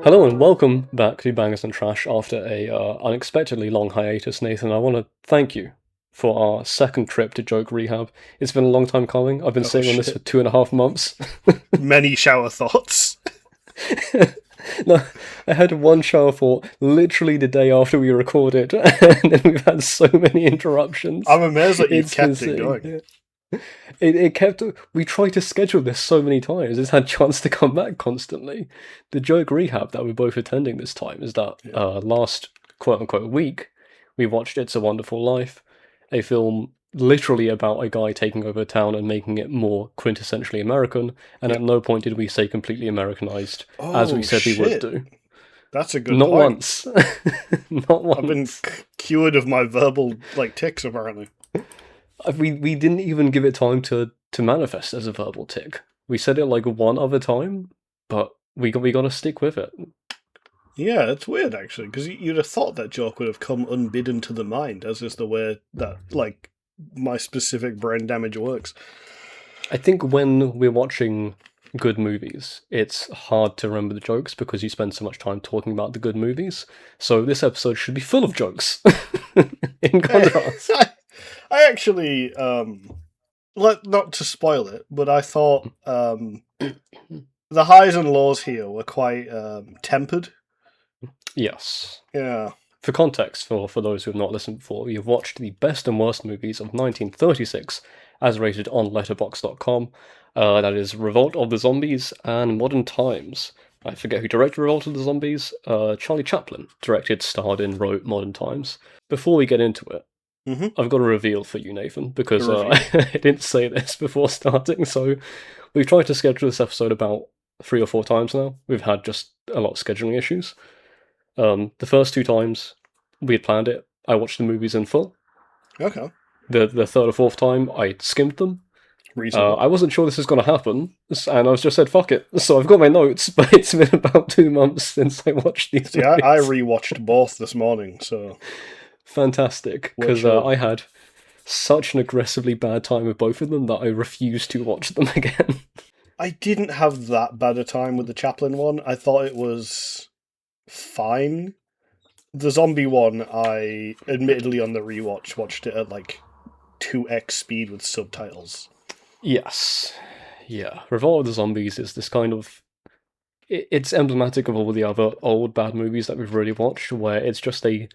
Hello and welcome back to Bangers and Trash after a unexpectedly long hiatus, Nathan. I want to thank you for our second trip to Joke Rehab. It's been a long time coming. I've been Oh sitting on this for shit. 2.5 months. Many shower thoughts. No, I had one shower thought literally the day after we recorded, and then we've had so many interruptions. I'm amazed that you've It's been kept it sitting going. here. It kept. We tried to schedule this so many times. It's had chance to come back constantly. The joke rehab that we're both attending this time is that Yeah. last quote unquote week we watched It's a Wonderful Life, a film literally about a guy taking over a town and making it more quintessentially American. And Yeah. at no point did we say completely Americanized, as we Oh said we would shit. do. That's a good Not point. once. Not I've been once. cured of my verbal tics apparently. We didn't even give it time to manifest as a verbal tick. We said it like one other time, but we got to stick with it. Yeah, it's weird actually, because you'd have thought that joke would have come unbidden to the mind, as is the way that my specific brain damage works. I think when we're watching good movies, it's hard to remember the jokes because you spend so much time talking about the good movies. So this episode should be full of jokes. In contrast. I actually not to spoil it, but I thought the highs and lows here were quite tempered. Yes. Yeah. For context, for those who have not listened before, you've watched the best and worst movies of 1936, as rated on Letterboxd.com. That is Revolt of the Zombies and Modern Times. I forget who directed Revolt of the Zombies. Charlie Chaplin directed, starred in, wrote Modern Times. Before we get into it, I've got a reveal for you, Nathan, because I didn't say this before starting, so we've tried to schedule this episode about 3 or 4 times now. We've had just a lot of scheduling issues. The first 2 times we had planned it, I watched the movies in full. Okay. The third or fourth time, I skimmed them. Reasonable. I wasn't sure this was going to happen, and I was just said, fuck it. So I've got my notes, but it's been about 2 months since I watched these See, movies. I rewatched both this morning, so... Fantastic, because I had such an aggressively bad time with both of them that I refused to watch them again. I didn't have that bad a time with the Chaplin one. I thought it was fine. The zombie one, I admittedly on the rewatch watched it at 2x speed with subtitles. Yes. Yeah. Revolt of the Zombies is this kind of... It's emblematic of all the other old bad movies that we've really watched, where it's just a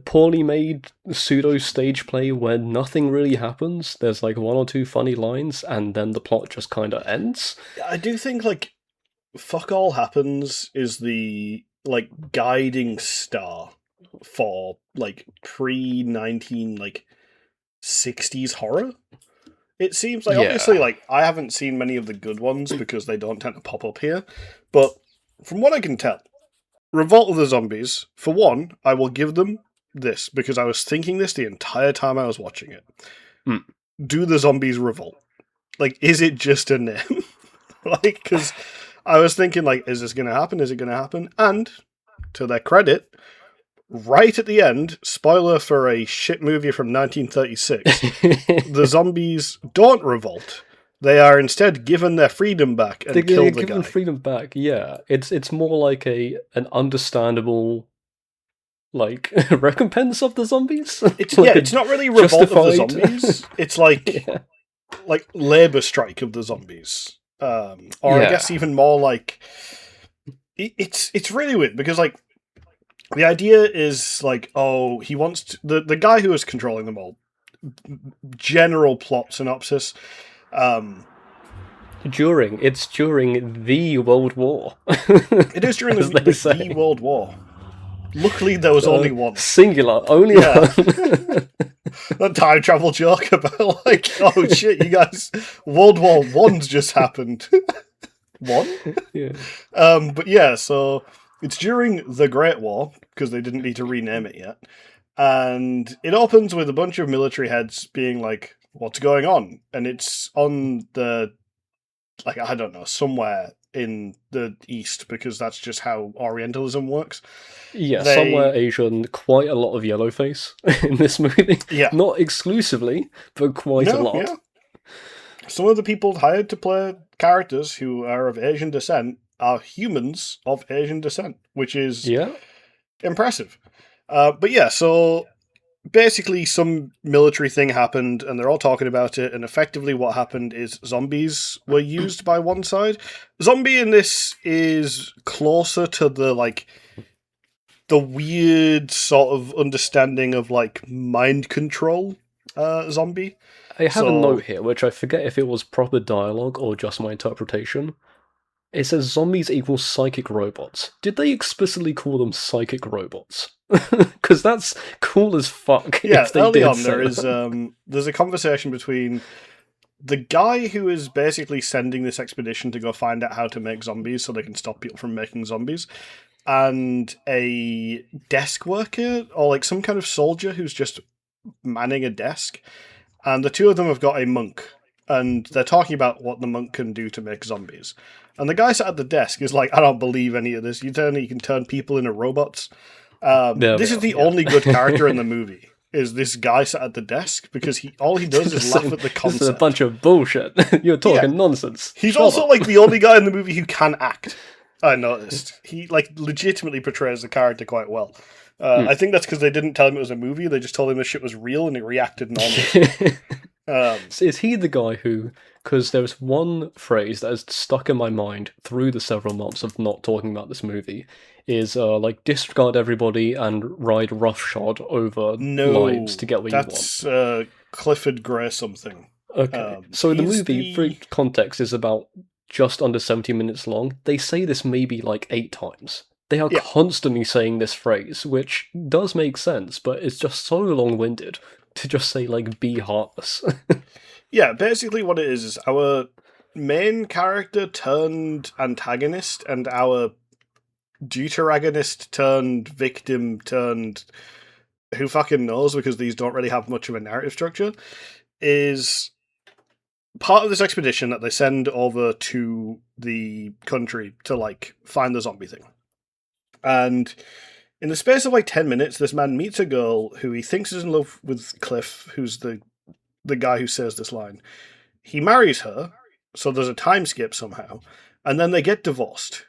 poorly made pseudo stage play where nothing really happens. There's 1 or 2 funny lines, and then the plot just kind of ends. I do think fuck all happens is the guiding star for pre 1960s horror. It seems obviously I haven't seen many of the good ones because they don't tend to pop up here, but from what I can tell, Revolt of the Zombies, for one, I will give them this because I was thinking this the entire time I was watching it. Do the zombies revolt? Is it just a name? Because I was thinking, is this going to happen? Is it going to happen? And, to their credit, right at the end, spoiler for a shit movie from 1936, the zombies don't revolt. They are instead given their freedom back and kill the guy. Given freedom back, yeah. It's more like an understandable recompense of the zombies. It's not really revolt of the zombies. It's labor strike of the zombies. I guess even more it's really weird because the idea is he wants to, the guy who is controlling them all. General plot synopsis. It's during the World War. It is during the World War. Luckily, there was only one. Singular, only one. That time travel joke about oh shit, you guys, World War One's just happened. One? Yeah. But yeah, so it's during the Great War, because they didn't need to rename it yet. And it opens with a bunch of military heads being like, what's going on? And it's on the, I don't know, somewhere in the East, because that's just how Orientalism works. Yeah, somewhere Asian, quite a lot of yellow face in this movie. Yeah. Not exclusively, but quite a lot. Yeah. Some of the people hired to play characters who are of Asian descent are humans of Asian descent, which is Yeah. impressive. But yeah, so basically some military thing happened and they're all talking about it, and effectively what happened is zombies were used by one side. Zombie in this is closer to the weird sort of understanding of like mind control zombie. I have a So note here, which I forget if it was proper dialogue or just my interpretation. It says zombies equal psychic robots. Did they explicitly call them psychic robots? Because that's cool as fuck yeah, if they early did on say there is that. there's a conversation between the guy who is basically sending this expedition to go find out how to make zombies so they can stop people from making zombies, and a desk worker or like some kind of soldier who's just manning a desk. And the two of them have got a monk, and they're talking about what the monk can do to make zombies. And the guy sat at the desk is like, I don't believe any of this. You can turn people into robots. There we This is are, the yeah. only good character in the movie. Is this guy sat at the desk because all he does is Just laugh saying, at the this is a concept. bunch of bullshit. You're Yeah, talking nonsense. he's Shut also up. like the only guy in the movie who can act. I noticed he like legitimately portrays the character quite well. Hmm. I think that's because they didn't tell him it was a movie. They just told him this shit was real, and he reacted normally. So is he the guy who? Because there's one phrase that has stuck in my mind through the several months of not talking about this movie, is like disregard everybody and ride roughshod over lives to No, get what you want. that's Clifford Gray something. Okay, so the He's movie, for the context, is about just under 70 minutes long. They say this maybe like 8 times. They are yeah constantly saying this phrase, which does make sense, but it's just so long-winded to just say like "be heartless." yeah. Basically, what it is our main character turned antagonist, and our deuteragonist turned victim turned who fucking knows, because these don't really have much of a narrative structure, is part of this expedition that they send over to the country to like find the zombie thing. And in the space of like 10 minutes, this man meets a girl who he thinks is in love with Cliff, who's the guy who says this line. He marries her, so there's a time skip somehow, and then they get divorced.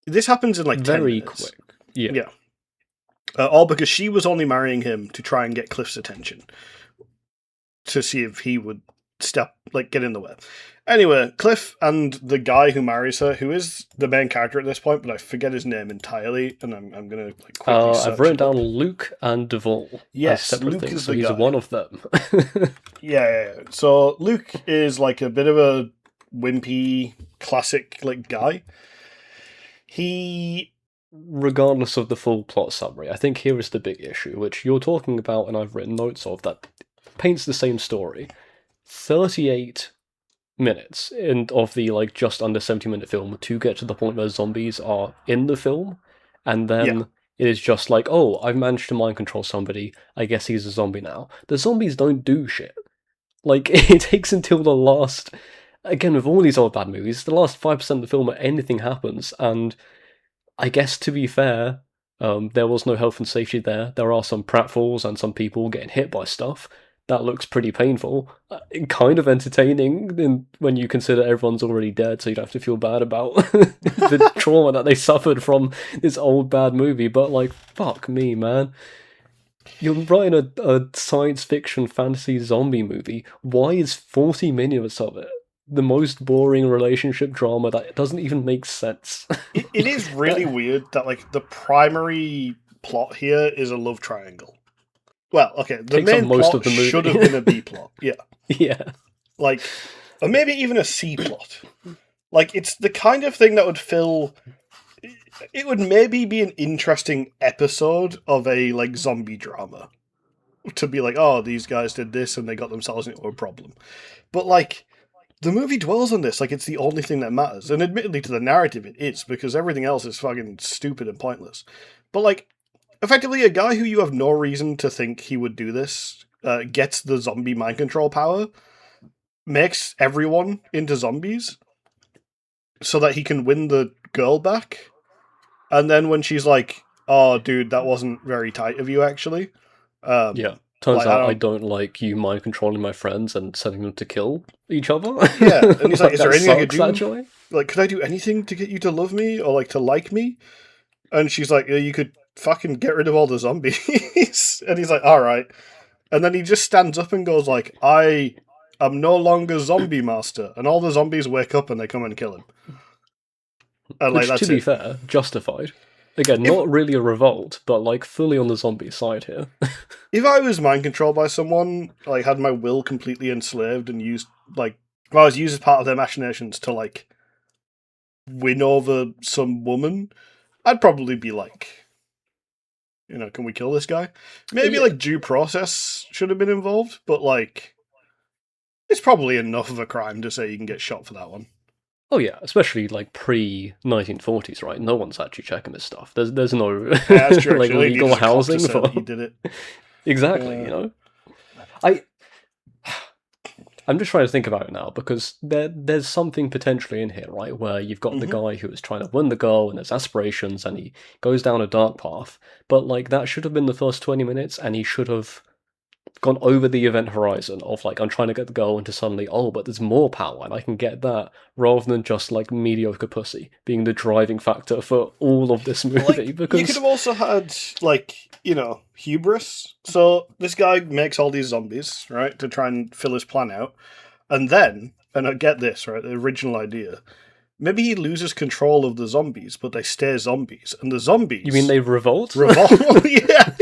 This happens in like 10 Very minutes. quick. Yeah. Yeah. All because she was only marrying him to try and get Cliff's attention, to see if he would get in the way. Anyway, Cliff and the guy who marries her, who is the main character at this point, but I forget his name entirely, and I'm gonna like quickly search I've written it up. down Luke and Duvall as Yes, separate Luke things, is so the he's guy. one of them. Yeah. So Luke is like a bit of a wimpy, classic like guy. He Regardless of the full plot summary, I think here is the big issue, which you're talking about and I've written notes of, that paints the same story. 38 minutes of the like just under 70-minute film to get to the point where zombies are in the film, and yeah. then it is just like, oh, I've managed to mind control somebody, I guess he's a zombie now. The zombies don't do shit. Like, it takes until the last, again, with all these old bad movies, the last 5% of the film where anything happens, and I guess to be fair, there was no health and safety there. There are some pratfalls and some people getting hit by stuff. That looks pretty painful. Kind of entertaining when you consider everyone's already dead, so you don't have to feel bad about the trauma that they suffered from this old bad movie. But, like, fuck me, man. You're writing a science fiction fantasy zombie movie. Why is 40 minutes of it the most boring relationship drama that doesn't even make sense? It is really weird that like the primary plot here is a love triangle. Well, okay, the Takes up main most of plot the should movie. have been a B plot. Yeah. Yeah. Like, or maybe even a C plot. Like, it's the kind of thing that would fill. It would maybe be an interesting episode of a like zombie drama, to be like, oh, these guys did this and they got themselves into a problem. But like, the movie dwells on this like it's the only thing that matters, and admittedly, to the narrative, it is, because everything else is fucking stupid and pointless. But like, effectively, a guy who you have no reason to think he would do this gets the zombie mind control power, makes everyone into zombies so that he can win the girl back. And then when she's like, "Oh, dude, that wasn't very tight of you, actually." Yeah. Um, Turns like I out I don't. don't like you mind controlling my friends and setting them to kill each other. Yeah, and he's like, Like, "Is that there anything I could sucks, do?" actually. like, could I do anything to get you to love me or like to like me? And she's like, yeah, you could fucking get rid of all the zombies. And he's like, all right. And then he just stands up and goes like, I am no longer zombie master. And all the zombies wake up and they come and kill him. And like, Which, to that's be it. fair, justified. Again, If not really a revolt, but like fully on the zombie side here. if I was mind controlled by someone, like had my will completely enslaved and used like if I was used as part of their machinations to like win over some woman, I'd probably be like, can we kill this guy? Maybe Yeah. like due process should have been involved, but like it's probably enough of a crime to say you can get shot for that one. Oh yeah, especially like pre 1940s, right? No one's actually checking this stuff. There's no Yeah, that's true. like Actually, all you need legal is a cop to housing say for that you did it. exactly. I I'm just trying to think about it now because there's something potentially in here, right? Where you've got the Mm-hmm. guy who is trying to win the girl and there's aspirations and he goes down a dark path, but like that should have been the first 20 minutes and he should have gone over the event horizon of like I'm trying to get the girl into suddenly but there's more power and I can get that rather than just like mediocre pussy being the driving factor for all of this movie Like, you could because have also had, like, hubris. So this guy makes all these zombies, right, to try and fill his plan out. And then, and I get this, right, the original idea, maybe he loses control of the zombies, but they stay zombies. And the zombies you mean they revolt? revolt. Yeah.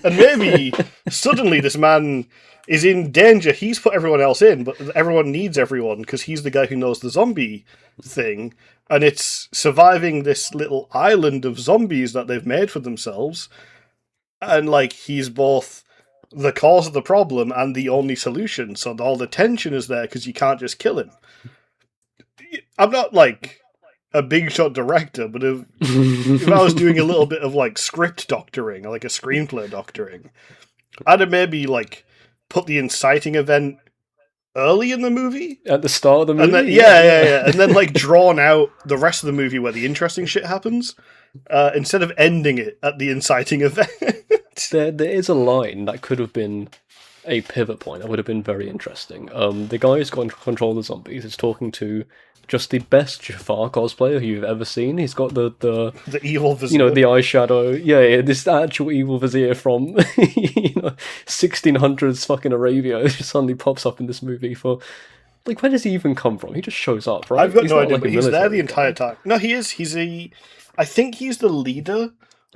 And maybe suddenly this man is in danger. He's put everyone else in, but everyone needs everyone because he's the guy who knows the zombie thing. And it's surviving this little island of zombies that they've made for themselves. And like he's both the cause of the problem and the only solution. So all the tension is there because you can't just kill him. I'm not like a big shot director, but if I was doing a little bit of like script doctoring, or like a screenplay doctoring, I'd have maybe like put the inciting event early in the movie. At the start of the movie? And then, yeah. And then like drawn out the rest of the movie where the interesting shit happens, instead of ending it at the inciting event. There is a line that could have been a pivot point. That would have been very interesting. The guy who's got control of the zombies is talking to just the best Jafar cosplayer you've ever seen. He's got the The evil vizier. the eyeshadow. Yeah, this actual evil vizier from 1600s fucking Arabia just suddenly pops up in this movie for. Like, where does he even come from? He just shows up, right? I've got He's no not idea, like but a he's there military the entire guy. time. No, he is. I think he's the leader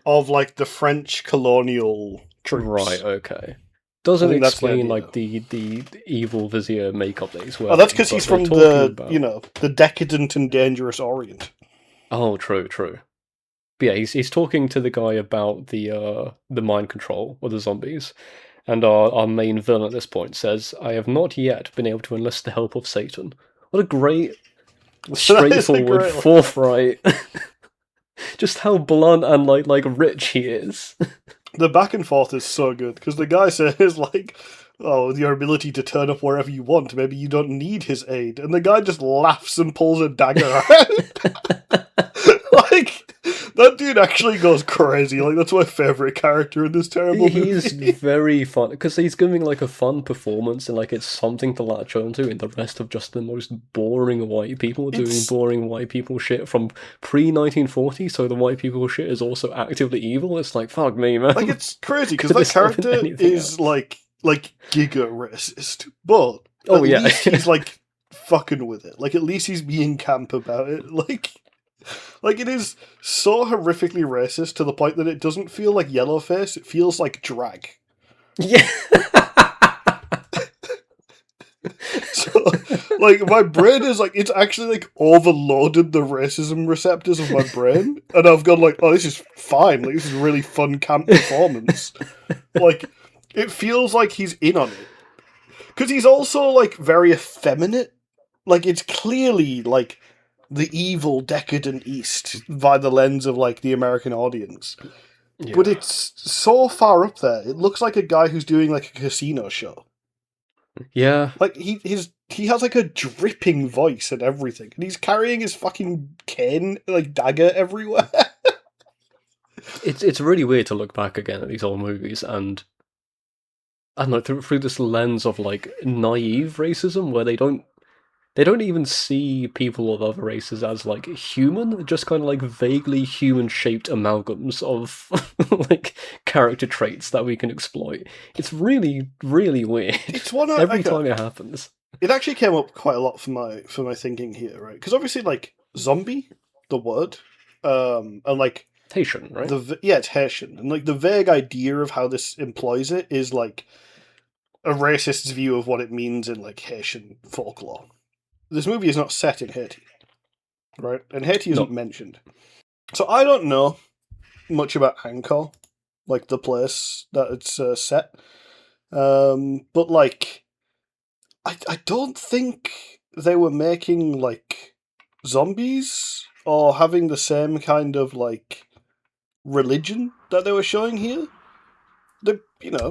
of like the French colonial troops. Right, okay. Doesn't think that's the explain idea. like the evil vizier makeup that he's wearing. Oh, that's because but he's they're from talking about- the decadent and dangerous Orient. Oh, true. But yeah, he's talking to the guy about the mind control of the zombies, and our main villain at this point says, "I have not yet been able to enlist the help of Satan." What a great, straightforward, great line. forthright. Just how blunt and like rich he is. The back and forth is so good because the guy says like, "Oh, your ability to turn up wherever you want. Maybe you don't need his aid," and the guy just laughs and pulls a dagger out. Like that dude actually goes crazy. Like that's my favorite character in this terrible movie. He's very fun because he's giving like a fun performance and like it's something to latch onto in the rest of just the most boring white people doing boring white people shit from pre 1940. So the white people shit is also actively evil. It's like fuck me, man. Like it's crazy because Could that this have been character anything is else? like giga racist, but Oh, at yeah. least he's like fucking with it. Like at least he's being camp about it. Like it is so horrifically racist to the point that it doesn't feel like yellowface. It feels like drag. Yeah. So like my brain is like it's actually like overloaded the racism receptors of my brain, and I've gone like, oh, this is fine. Like this is a really fun camp performance. Like it feels like he's in on it because he's also like very effeminate. Like it's clearly like the evil decadent East by the lens of like the American audience. Yeah. But it's so far up there. It looks like a guy who's doing like a casino show. Yeah. Like he has like a dripping voice and everything, and he's carrying his fucking cane like dagger everywhere. It's really weird to look back again at these old movies and I don't know through this lens of like naive racism where they don't They don't even see people of other races as like human, just kind of like vaguely human-shaped amalgams of like character traits that we can exploit. It's really, really weird. It's one Every time it happens. It actually came up quite a lot for my thinking here, right? Because obviously, like zombie, the word, and like Haitian, right? it's Haitian, and like the vague idea of how this employs it is like a racist's view of what it means in like Haitian folklore. This movie is not set in Haiti, right? And Haiti isn't mentioned, so I don't know much about Angkor, like the place that it's set. But like, I don't think they were making like zombies or having the same kind of like religion that they were showing here.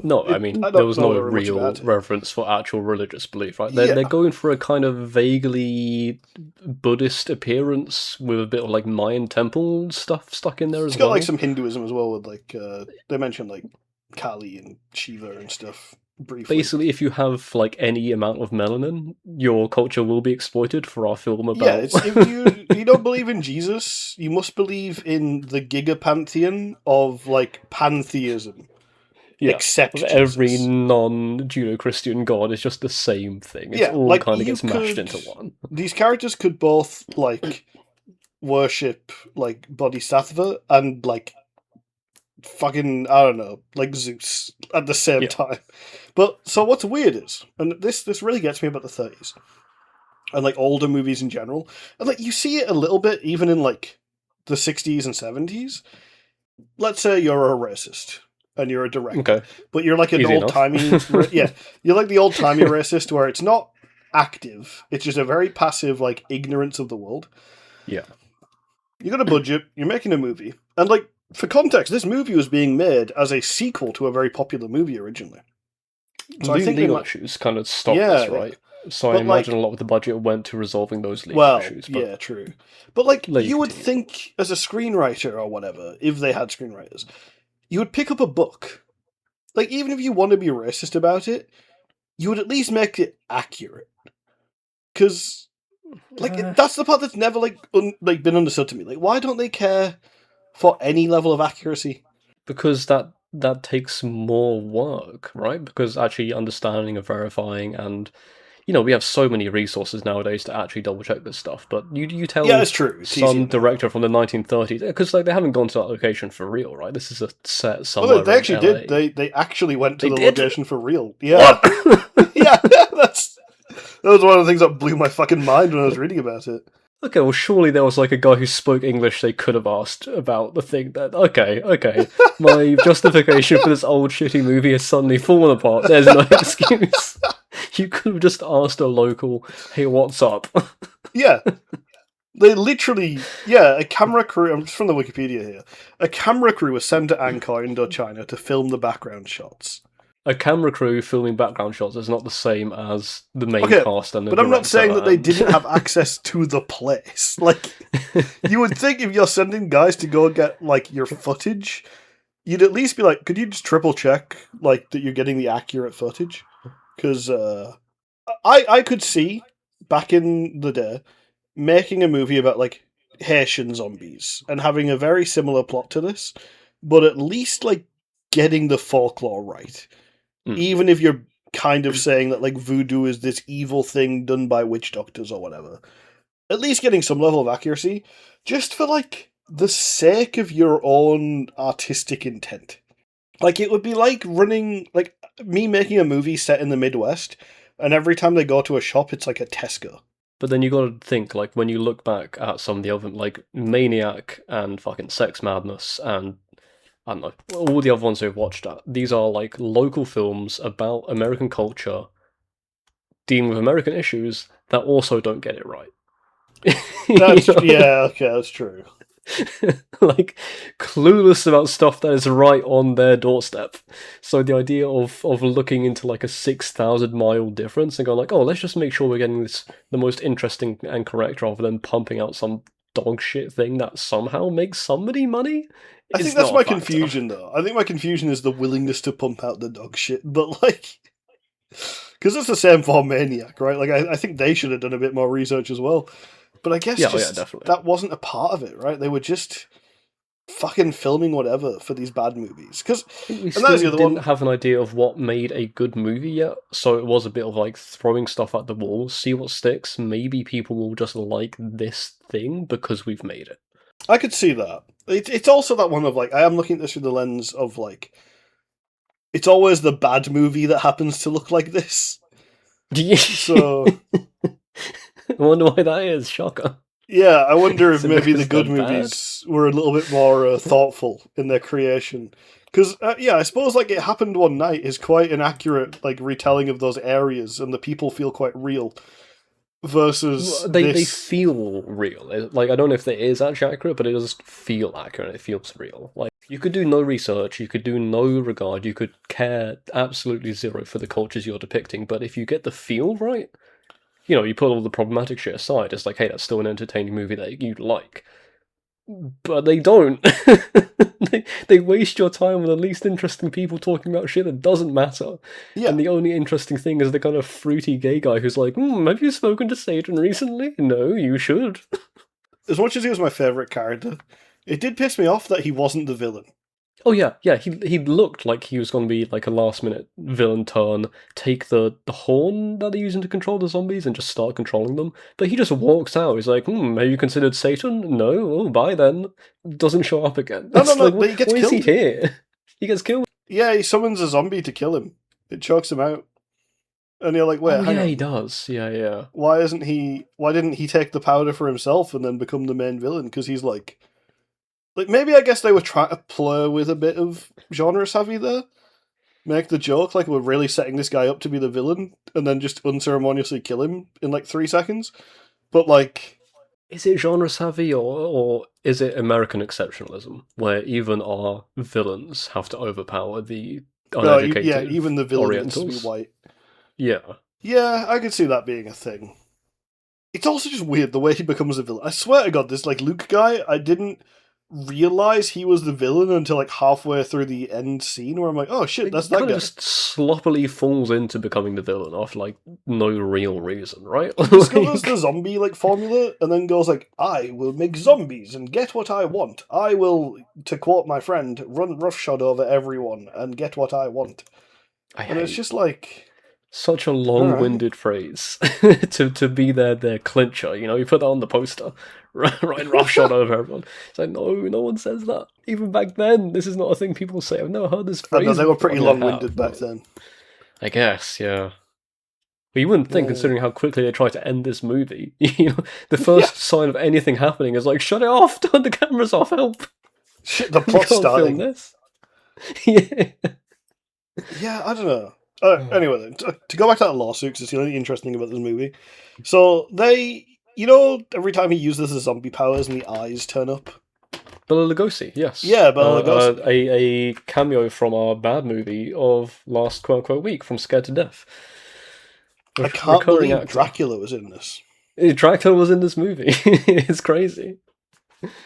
No, I mean, I there don't was know no very much real about it. reference for actual religious belief, right? Yeah. They're going for a kind of vaguely Buddhist appearance with a bit of like Mayan temple stuff stuck in there as well. It's got like some Hinduism as well with like they mentioned like Kali and Shiva and stuff briefly. Basically, if you have like any amount of melanin, your culture will be exploited for our film about. Yeah, it's, if you don't believe in Jesus, you must believe in the gigapantheon of like pantheism. Yeah, except every Jesus. non-Judeo-Christian god is just the same thing. It's all like, kind of gets mashed into one. These characters could both like worship like Bodhisattva and like fucking I don't know, like Zeus at the same time. But so what's weird is, and this really gets me about the 30s and like older movies in general, and like you see it a little bit even in like the 60s and 70s. Let's say you're a racist and you're a director, but you're like an old-timey, you're like the old-timey racist where it's not active, it's just a very passive, like, ignorance of the world. Yeah. You got a budget, you're making a movie, and, like, for context, this movie was being made as a sequel to a very popular movie originally. So I think legal issues kind of stopped this, right? So I imagine a lot of the budget went to resolving those legal issues. But yeah, true. But, like, you would think, as a screenwriter or whatever, if they had screenwriters, you would pick up a book. Like, even if you want to be racist about it, you would at least make it accurate. Because, like, that's the part that's never, like, been understood to me. Like, why don't they care for any level of accuracy? Because that takes more work, right? Because actually understanding and verifying and... You know, we have so many resources nowadays to actually double check this stuff, but you tell it's true. It's some director from the 1930s, because like they haven't gone to that location for real, right? This is a set somewhere. Well, they actually did. They actually went to the location for real. Yeah, yeah. That was one of the things that blew my fucking mind when I was reading about it. Okay, well, surely there was like a guy who spoke English they could have asked about the thing that... Okay, my justification for this old shitty movie has suddenly fallen apart. There's no excuse. You could have just asked a local, hey, what's up? Yeah. They literally... Yeah, a camera crew... I'm just from the Wikipedia here. A camera crew was sent to Angkor, Indochina, to film the background shots. A camera crew filming background shots is not the same as the main cast and the director. But I'm not saying that they didn't have access to the place. Like, you would think if you're sending guys to go get, like, your footage, you'd at least be like, could you just triple check, like, that you're getting the accurate footage? Because I could see, back in the day, making a movie about, like, Haitian zombies and having a very similar plot to this, but at least, like, getting the folklore right. Even if you're kind of saying that, like, voodoo is this evil thing done by witch doctors or whatever. At least getting some level of accuracy, just for, like, the sake of your own artistic intent. Like, it would be like running, like, me making a movie set in the Midwest, and every time they go to a shop, it's like a Tesco. But then you gotta think, like, when you look back at some of the other, like, Maniac and fucking Sex Madness and... I don't know, all the other ones we've watched at, these are like local films about American culture dealing with American issues that also don't get it right. Yeah, okay, that's true. Like, clueless about stuff that is right on their doorstep. So the idea of looking into like a 6,000-mile difference and going like, oh, let's just make sure we're getting this the most interesting and correct rather than pumping out some dog shit thing that somehow makes somebody money. I think that's my confusion, though. I think my confusion is the willingness to pump out the dog shit, but like, Because it's the same for Maniac, right? Like, I think they should have done a bit more research as well. But I guess definitely. that wasn't a part of it, right? They were just fucking filming whatever for these bad movies. Because We still didn't have an idea of what made a good movie yet, so it was a bit of like throwing stuff at the wall, see what sticks. Maybe people will just like this thing because we've made it. I could see that. It's also that one of like, I am looking at this through the lens of like, it's always the bad movie that happens to look like this. So I wonder why that is. Shocker. Yeah, I wonder if maybe the good movies were a little bit more thoughtful in their creation. Because, yeah, I suppose, like, It Happened One Night is quite an accurate, like, retelling of those areas, and the people feel quite real. Versus they feel real. Like, I don't know if it is actually accurate, but it does feel accurate. It feels real. Like, you could do no research, you could do no regard, you could care absolutely zero for the cultures you're depicting, but if you get the feel right, you know, you put all the problematic shit aside, it's like, hey, that's still an entertaining movie that you'd like. But they don't. they waste your time with the least interesting people talking about shit that doesn't matter. Yeah. And the only interesting thing is the kind of fruity gay guy who's like, have you spoken to Satan recently? No, you should. As much as he was my favourite character, it did piss me off that he wasn't the villain. Oh yeah, he looked like he was going to be like a last-minute villain turn, take the horn that they're using to control the zombies and just start controlling them. But he just walks out. He's like, have you considered Satan? No? Oh, bye then. Doesn't show up again. No, like, but he gets killed. Why is he here? He gets killed. Yeah, he summons a zombie to kill him. It chokes him out. And you're like, wait, hang on. He does. Yeah. Why didn't he take the powder for himself and then become the main villain? Because he's like, maybe I guess they were trying to play with a bit of genre savvy there. Make the joke like we're really setting this guy up to be the villain and then just unceremoniously kill him in like 3 seconds. But like... Is it genre savvy or is it American exceptionalism where even our villains have to overpower the uneducated even the villain Orientals? needs to be white. Yeah. Yeah, I could see that being a thing. It's also just weird the way he becomes a villain. I swear to God, this like Luke guy, I didn't realize he was the villain until like halfway through the end scene where I'm like, oh shit, that's that guy. Just sloppily falls into becoming the villain after like no real reason, right? Discovers the zombie like formula and then goes like, I will make zombies and get what I want. I will, to quote my friend, run roughshod over everyone and get what I want. And it's just like... Such a long-winded phrase to be their clincher, you know? You put that on the poster, right? Roughshod over everyone. It's like, no one says that. Even back then, this is not a thing people say. I've never heard this phrase. No, they were pretty long-winded back then. I guess, yeah. But you wouldn't think, considering how quickly they tried to end this movie. You know, the first sign of anything happening is like, shut it off, turn the cameras off, help. Shit, the plot's starting. Film this. Yeah. Yeah, I don't know. Anyway, then, to go back to that lawsuit, because it's the only interesting about this movie. So they, you know, every time he uses his zombie powers and the eyes turn up. Bela Lugosi, yes. Yeah, Bela Lugosi. A cameo from our bad movie of last quote-unquote week, from Scared to Death. I can't believe Dracula was in this. Dracula was in this movie. It's crazy.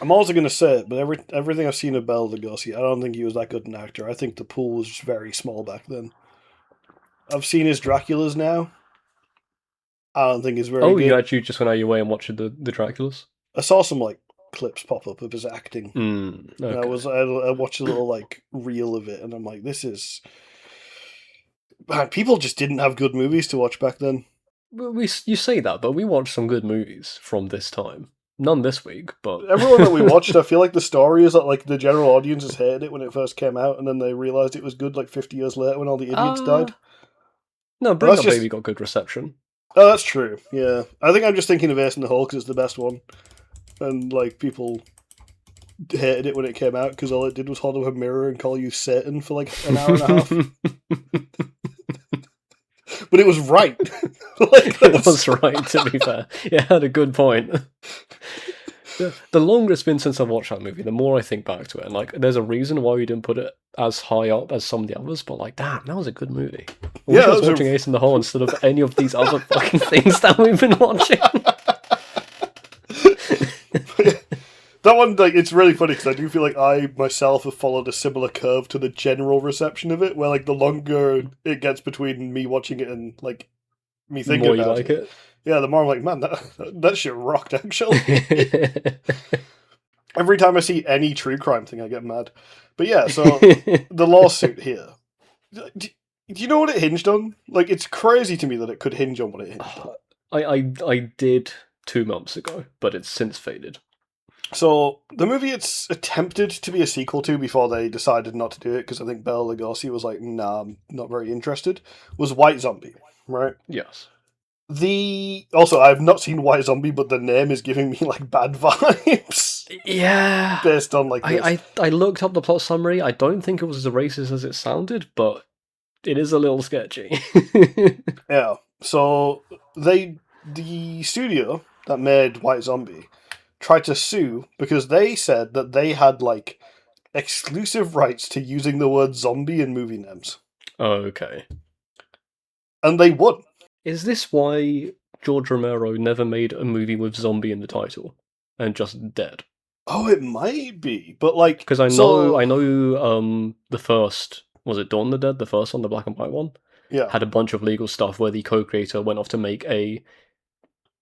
I'm also going to say it, but everything I've seen of Bela Lugosi, I don't think he was that good an actor. I think the pool was just very small back then. I've seen his Draculas now. I don't think he's very good. Oh, you actually just went out your way and watched the Draculas? I saw some like clips pop up of his acting. Okay. I watched a little like reel of it, and I'm like, this is... Man, people just didn't have good movies to watch back then. You say that, but we watched some good movies from this time. None this week, but... Everyone that we watched, I feel like the story is that like the general audiences hated it when it first came out, and then they realised it was good like 50 years later when all the idiots died. No, Bring Up Baby got good reception. Oh, that's true, yeah. I think I'm just thinking of Ace in the Hole because it's the best one. And like, people hated it when it came out because all it did was hold up a mirror and call you Satan for like an hour and a half. But it was right. It was right, to be fair. It had a good point. The longer it's been since I've watched that movie, the more I think back to it. And like, there's a reason why we didn't put it as high up as some of the others, but like, damn, that was a good movie. I wish I was watching Ace in the Hole instead of any of these other fucking things that we've been watching. That one, like, it's really funny because I do feel like I myself have followed a similar curve to the general reception of it, where like the longer it gets between me watching it and like me The thinking more you about like it, it. yeah, the more I'm like, man, that shit rocked. Actually, every time I see any true crime thing, I get mad. But yeah, so the lawsuit here. Do you know what it hinged on? Like, it's crazy to me that it could hinge on what it hinged on. I did 2 months ago, but it's since faded. So the movie it's attempted to be a sequel to before they decided not to do it because I think Bela Lugosi was like, "Nah, I'm not very interested." Was White Zombie, right? Yes. The also I've not seen White Zombie, but the name is giving me like bad vibes Yeah. based on like this. I looked up the plot summary. I don't think it was as racist as it sounded, but it is a little sketchy. Yeah. So the studio that made White Zombie tried to sue because they said that they had like exclusive rights to using the word zombie in movie names. Okay. And they won. Is this why George Romero never made a movie with zombie in the title and just dead? Oh, it might be, but like, Because I know, the first was it Dawn of the Dead, the first one, the black and white one, yeah, had a bunch of legal stuff where the co-creator went off to make a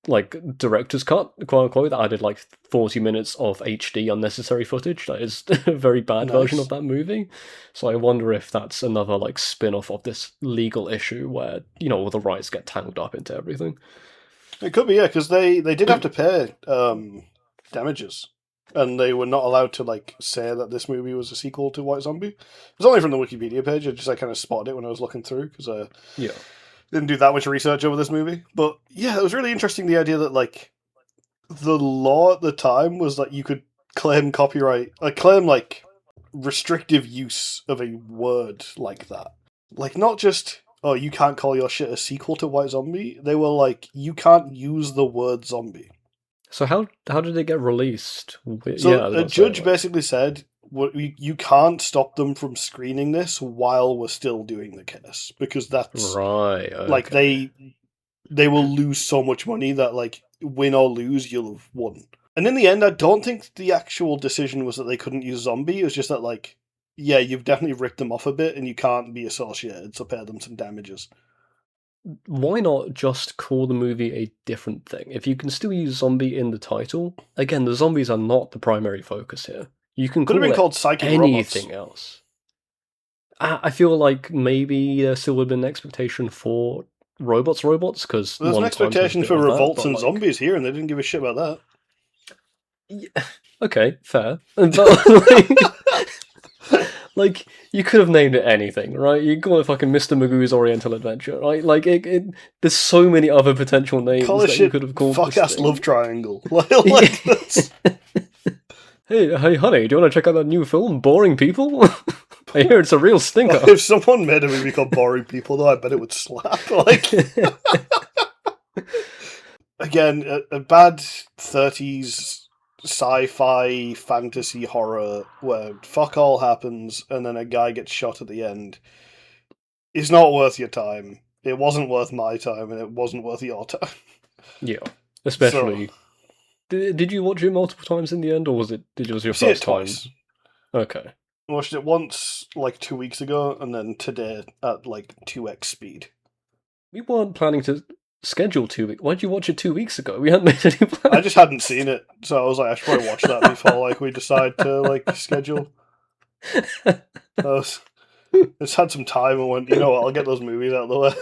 like director's cut, quote unquote, that added like 40 minutes of HD unnecessary footage. That is a very bad version nice. of that movie. So I wonder if that's another like spin-off of this legal issue where, all the rights get tangled up into everything. It could be, yeah, because they did have to pay damages, and they were not allowed to like say that this movie was a sequel to White Zombie. It was only from the Wikipedia page. I kind of spotted it when I was looking through because I Yeah. didn't do that much research over this movie. But yeah, it was really interesting the idea that like the law at the time was that you could claim copyright, claim like restrictive use of a word like that, like not just oh, you can't call your shit a sequel to White Zombie. They were like, you can't use the word zombie. So how did it get released? So Yeah, I was a about to say, judge basically said, you can't stop them from screening this while we're still doing the case because that's right, like okay. they will lose so much money that like win or lose you'll have won. And in the end, I don't think the actual decision was that they couldn't use zombie. It was just that like, yeah, you've definitely ripped them off a bit, and you can't be associated, so pay them some damages. Why not just call the movie a different thing? If you can still use zombie in the title, again, the zombies are not the primary focus here. You can Could have call been it called psychic robots. anything else. I feel like maybe there still would have been an expectation for robots, because There's an Modern Times has a expectation bit for of that, revolts but and like, zombies here, and they didn't give a shit about that. okay, fair, but like, you could have named it anything, right? You call it fucking Mr. Magoo's Oriental Adventure, right? Like, there's so many other potential Call names this that you shit could have called fuck this ass thing. love triangle. like that's... Hey, honey, do you want to check out that new film, Boring People? I hear it's a real stinker. If someone made a movie called Boring People, though, I bet it would slap. Like, again, a bad 30s sci-fi fantasy horror where fuck all happens and then a guy gets shot at the end is not worth your time. It wasn't worth my time, and it wasn't worth your time. Yeah, So, especially. Did you watch it multiple times in the end, or was it your I've seen it first twice. time? Okay. I watched it once like 2 weeks ago, and then today at like 2x speed. We weren't planning to schedule 2 weeks. Why'd you watch it 2 weeks ago? We hadn't made any plans. I just hadn't seen it, so I was like, I should probably watch that before like we decide to like schedule. Just had some time and went, you know what, I'll get those movies out of the way.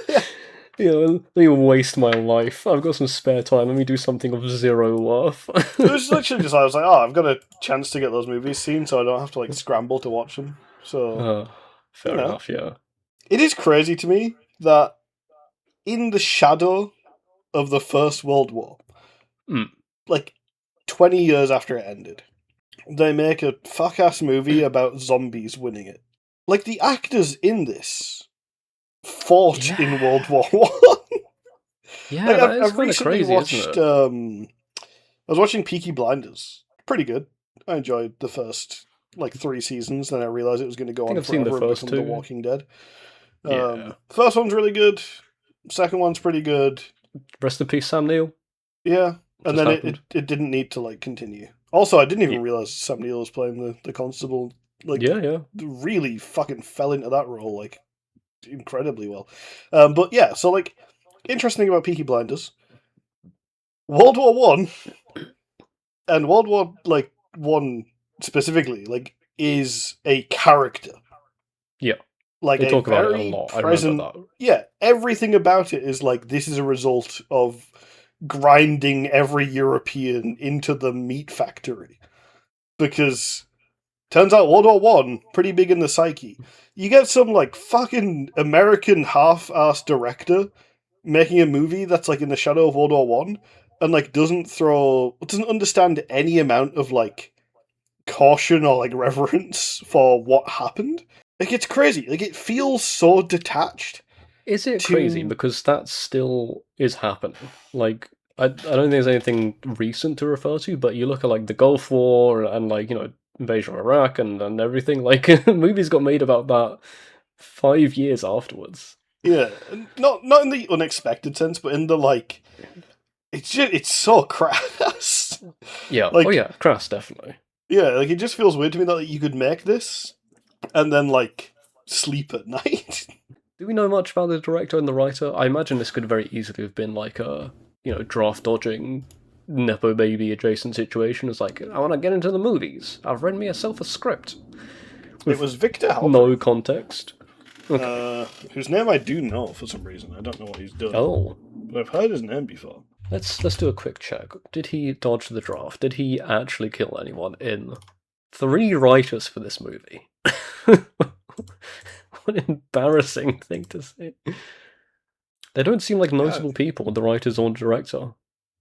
Let me waste my life. I've got some spare time. Let me do something of zero worth. It was literally just, I was like, oh, I've got a chance to get those movies seen, so I don't have to like scramble to watch them. So, Fair enough, yeah. It is crazy to me that in the shadow of the First World War, like 20 years after it ended, they make a fuck ass movie about zombies winning it. Like, the actors in this fought in World War One. Yeah, like, that is I've kind of recently crazy, watched. isn't it? I was watching Peaky Blinders. Pretty good. I enjoyed the first like 3 seasons. Then I realized it was going to go on I've seen the forever and first become The two. Walking Dead. Yeah. First one's really good. Second one's pretty good. Rest in peace, Sam Neill. Yeah, And just then happened. it didn't need to like continue. Also, I didn't Yeah, even realize Sam Neill was playing the constable. Like, yeah. really fucking fell into that role like incredibly well. But yeah, so like, interesting about Peaky Blinders, World War One and World War like One specifically like is a character, Yeah. like They a talk about it a very lot. I remember present. that. Yeah, everything about it is like this is a result of grinding every European into the meat factory because turns out World War One pretty big in the psyche. You get some like fucking American half-ass director making a movie that's like in the shadow of World War One and like doesn't understand any amount of like caution or like reverence for what happened. Like it's crazy. Like it feels so detached Is it crazy? to Because that still is happening. Like, I don't think there's anything recent to refer to, but you look at like the Gulf War and like, invasion of Iraq and everything, like movies got made about that 5 years afterwards. yeah, not in the unexpected sense, but in the like it's so crass. Yeah. Oh Like yeah, crass, definitely. yeah, like it just feels weird to me that like, you could make this and then like sleep at night. Do we know much about the director and the writer? I imagine this could very easily have been like a, draft dodging nepo baby adjacent situation. It's like, I want to get into the movies. I've read myself a script It with was Victor no Halperin, context. Okay. whose name I do know for some reason. I don't know what he's done, Oh, but I've heard his name before. let's do a quick check. Did he dodge the draft? Did he actually kill anyone in 3 writers for this movie? What an embarrassing thing to say. They don't seem like Yeah, notable people, the writers or director.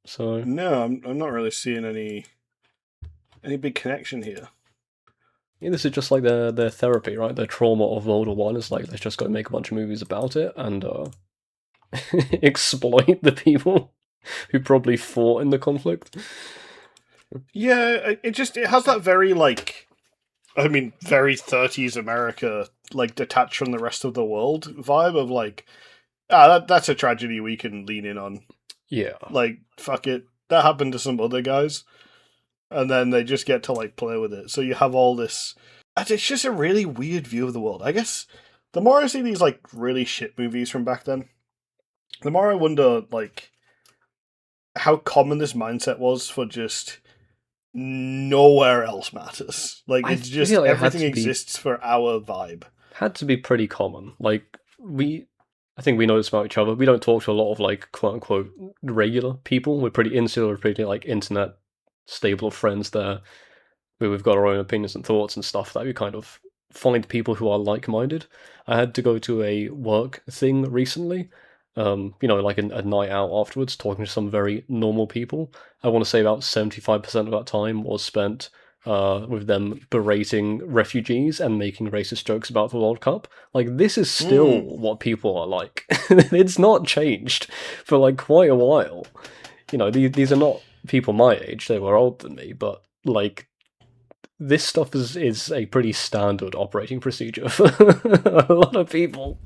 So no, I'm not really seeing any big connection here. yeah, this is just like their therapy, right? Their trauma of World War One is like let's just go make a bunch of movies about it and exploit the people who probably fought in the conflict. Yeah, it has that very like, I mean, very 30s America, like detached from the rest of the world vibe of like, that's a tragedy we can lean in on. Yeah, Like, fuck it, that happened to some other guys, and then they just get to like play with it. So you have all this. It's just a really weird view of the world. I guess the more I see these like really shit movies from back then, the more I wonder like how common this mindset was for just nowhere else matters. Like I it's just feel it everything exists for our vibe. had to be pretty common. Like I think we know this about each other. We don't talk to a lot of like quote unquote regular people. We're pretty insular, pretty like internet stable of friends there. We've got our own opinions and thoughts and stuff that we kind of find people who are like-minded. I had to go to a work thing recently, like a night out afterwards, talking to some very normal people. I want to say about 75% of that time was spent with them berating refugees and making racist jokes about the World Cup. Like, this is still Mm. what people are like. It's not changed for like quite a while. These are not people my age, they were older than me, but like this stuff is a pretty standard operating procedure for a lot of people.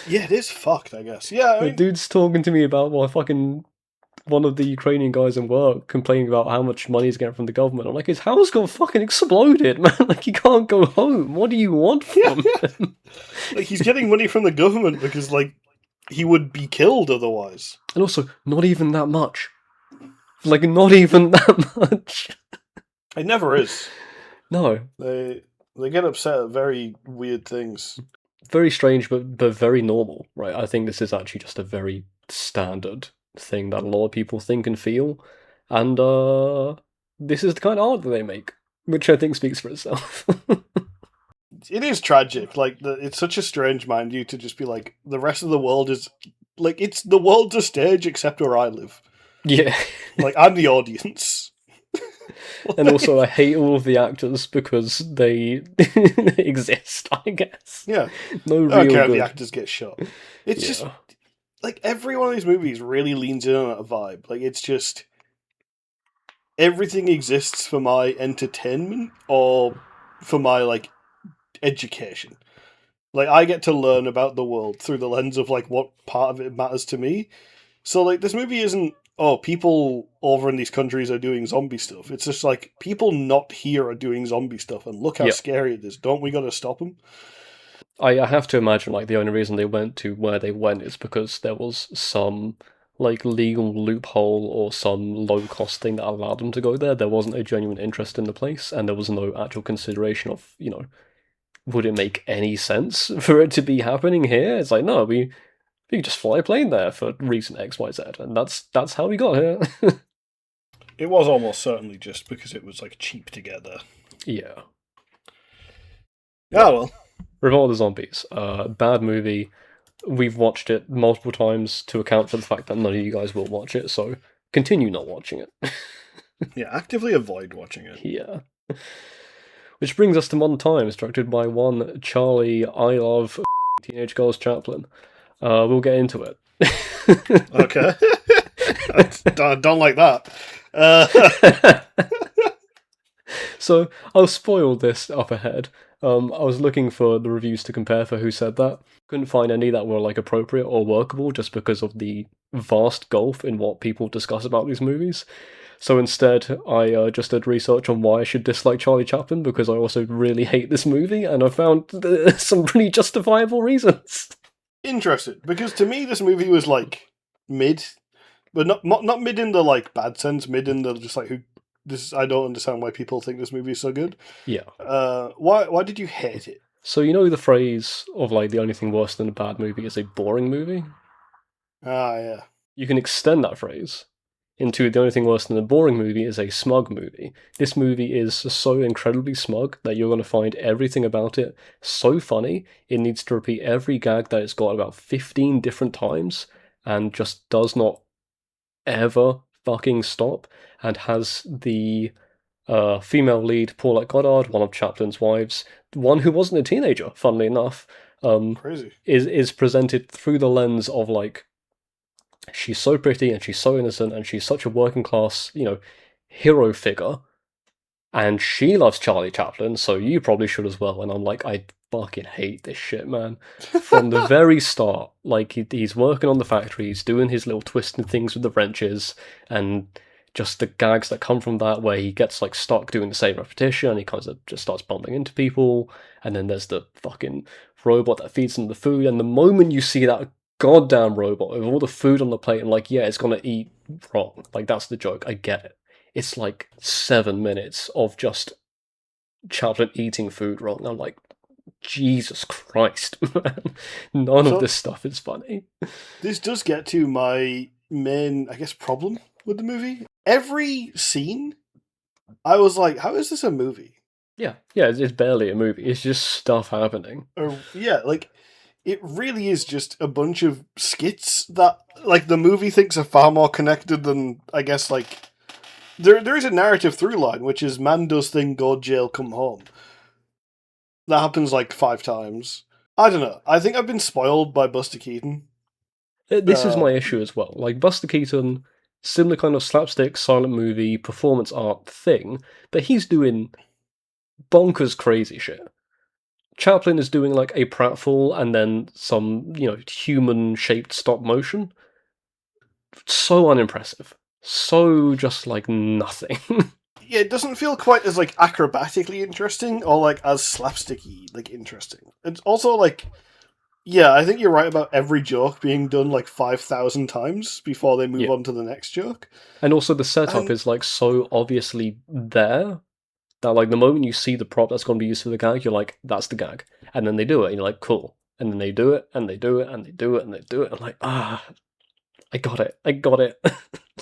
Yeah, it is fucked. I guess. Yeah, I The mean, dude's talking to me about fucking one of the Ukrainian guys in work complaining about how much money he's getting from the government. I'm like, his house got fucking exploded, man. Like, he can't go home. What do you want yeah, from yeah. him? Like he's getting money from the government because like he would be killed otherwise. And also, not even that much. Like, not even that much. It never is. No. They get upset at very weird things. Very strange, but very normal, right? I think this is actually just a very standard thing that a lot of people think and feel, and this is the kind of art that they make, which I think speaks for itself. It is tragic. Like it's such a strange mind you to just be like the rest of the world is like it's the world's a stage except where I live. Yeah, Like I'm the audience. and also I hate all of the actors because they exist. I guess Yeah, no I don't real care if the good. actors get shot. It's just Yeah, like every one of these movies really leans in on a vibe. Like it's just everything exists for my entertainment or for my like education. Like I get to learn about the world through the lens of like what part of it matters to me. So like this movie isn't oh, people over in these countries are doing zombie stuff. It's just like people not here are doing zombie stuff, and look how Yeah. scary it is. Don't we got to stop them? I have to imagine like the only reason they went to where they went is because there was some like legal loophole or some low cost thing that allowed them to go there. There wasn't a genuine interest in the place, and there was no actual consideration of, would it make any sense for it to be happening here? It's like, no, we could just fly a plane there for reason X, Y, Z, and that's how we got here. It was almost certainly just because it was like cheap to get there. Yeah. Ah, well. Revolt of the Zombies, bad movie. We've watched it multiple times to account for the fact that none of you guys will watch it, so continue not watching it. Yeah, actively avoid watching it. Yeah. Which brings us to Modern Times, directed by one Charlie I Love Teenage Girls Chaplin. We'll get into it. Okay. I don't like that. So I'll spoil this up ahead. I was looking for the reviews to compare for Who Said That. Couldn't find any that were like appropriate or workable just because of the vast gulf in what people discuss about these movies. So instead, I just did research on why I should dislike Charlie Chaplin because I also really hate this movie, and I found some pretty justifiable reasons. Interested, because to me this movie was like mid, but not mid in the like bad sense. Mid in the just like who this. I don't understand why people think this movie is so good. Yeah. Why did you hate it? So you know the phrase of like the only thing worse than a bad movie is a boring movie? Ah, yeah. You can extend that phrase into the only thing worse than a boring movie is a smug movie. This movie is so incredibly smug that you're going to find everything about it so funny. It needs to repeat every gag that it's got about 15 different times and just does not ever fucking stop, and has the female lead, Paulette Goddard, one of Chaplin's wives, one who wasn't a teenager, funnily enough, Crazy. is presented through the lens of like, she's so pretty and she's so innocent and she's such a working class, hero figure. And she loves Charlie Chaplin, so you probably should as well. And I'm like, I fucking hate this shit, man. From the very start, like he's working on the factory, he's doing his little twisting things with the wrenches, and just the gags that come from that, where he gets like stuck doing the same repetition, and he kind of just starts bumping into people. And then there's the fucking robot that feeds him the food, and the moment you see that goddamn robot with all the food on the plate, and like, yeah, it's gonna eat wrong. Like that's the joke. I get it. It's like 7 minutes of just Chaplin eating food wrong. I'm like, Jesus Christ, man. None of this stuff is funny. This does get to my main, I guess, problem with the movie. Every scene, I was like, how is this a movie? Yeah, it's barely a movie. It's just stuff happening. Yeah, like, it really is just a bunch of skits that, like, the movie thinks are far more connected than, I guess, like, there is a narrative through line, which is man does thing, go jail, come home. That happens like 5 times. I don't know. I think I've been spoiled by Buster Keaton. This is my issue as well. Like, Buster Keaton, similar kind of slapstick, silent movie, performance art thing, but he's doing bonkers crazy shit. Chaplin is doing like a pratfall and then some, human-shaped stop motion. So unimpressive. So just like nothing. Yeah, it doesn't feel quite as like acrobatically interesting or like as slapsticky like interesting. It's also like, yeah, I think you're right about every joke being done like 5,000 times before they move on to the next joke. And also the setup is like so obviously there that like the moment you see the prop that's going to be used for the gag, you're like, that's the gag. And then they do it and you're like, cool. And then they do it and they do it and they do it and they do it. I'm like, I got it.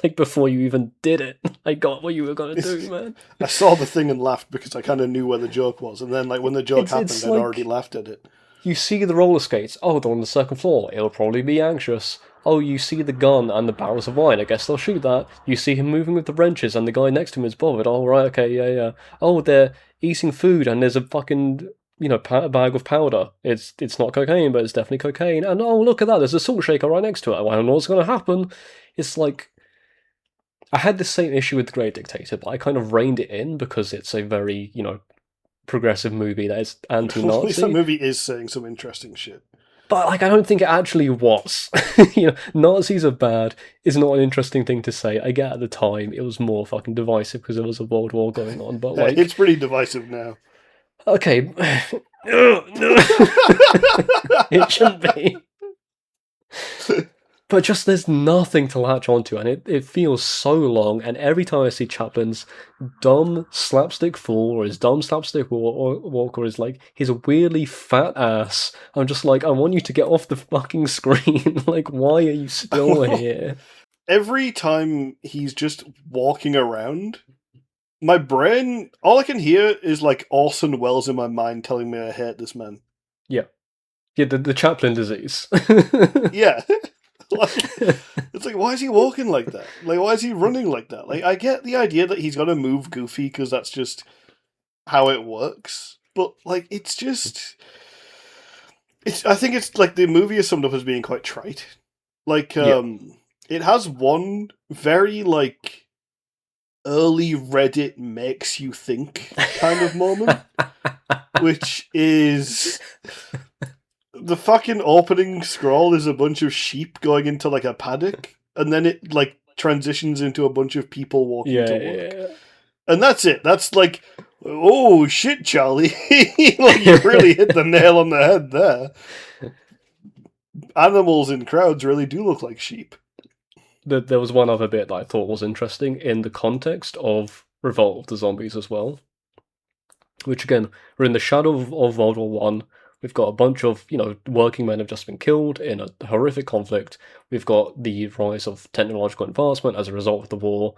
Like before you even did it, I got what you were gonna do, man. I saw the thing and laughed because I kind of knew where the joke was, and then like when the joke happened, I'd already laughed at it. You see the roller skates. Oh, they're on the second floor. It'll probably be anxious. Oh, you see the gun and the barrels of wine. I guess they'll shoot that. You see him moving with the wrenches, and the guy next to him is bothered. Oh, right, okay, yeah. Oh, they're eating food, and there's a fucking bag of powder. It's not cocaine, but it's definitely cocaine. And oh, look at that. There's a salt shaker right next to it. I don't know what's gonna happen. It's like, I had the same issue with The Great Dictator, but I kind of reined it in because it's a very, progressive movie that is anti-Nazi. At least that movie is saying some interesting shit. But like, I don't think it actually was. Nazis are bad is not an interesting thing to say. I get at the time it was more fucking divisive because there was a world war going on. But It's like, pretty divisive now. okay, no, it shouldn't be. But just there's nothing to latch onto, and it feels so long. And every time I see Chaplin's dumb slapstick fool or his dumb slapstick walk or his like his weirdly fat ass, I'm just like, I want you to get off the fucking screen. Like, why are you still here? Every time he's just walking around, my brain, all I can hear is like Orson Welles in my mind telling me I hate this man. Yeah, the Chaplin disease. Yeah. Like, it's like, why is he walking like that? Like, why is he running like that? Like, I get the idea that he's got to move goofy because that's just how it works. But, like, it's just... I think it's, like, the movie is summed up as being quite trite. Like, Yeah. it has one very, like, early Reddit makes you think kind of moment, which is... The fucking opening scroll is a bunch of sheep going into like a paddock, and then it like transitions into a bunch of people walking to work. Yeah. And that's it. That's like, oh shit, Charlie. Like, you really hit the nail on the head there. Animals in crowds really do look like sheep. There was one other bit that I thought was interesting in the context of Revolt of the Zombies as well. Which again, we're in the shadow of World War One. We've got a bunch of, working men have just been killed in a horrific conflict. We've got the rise of technological advancement as a result of the war.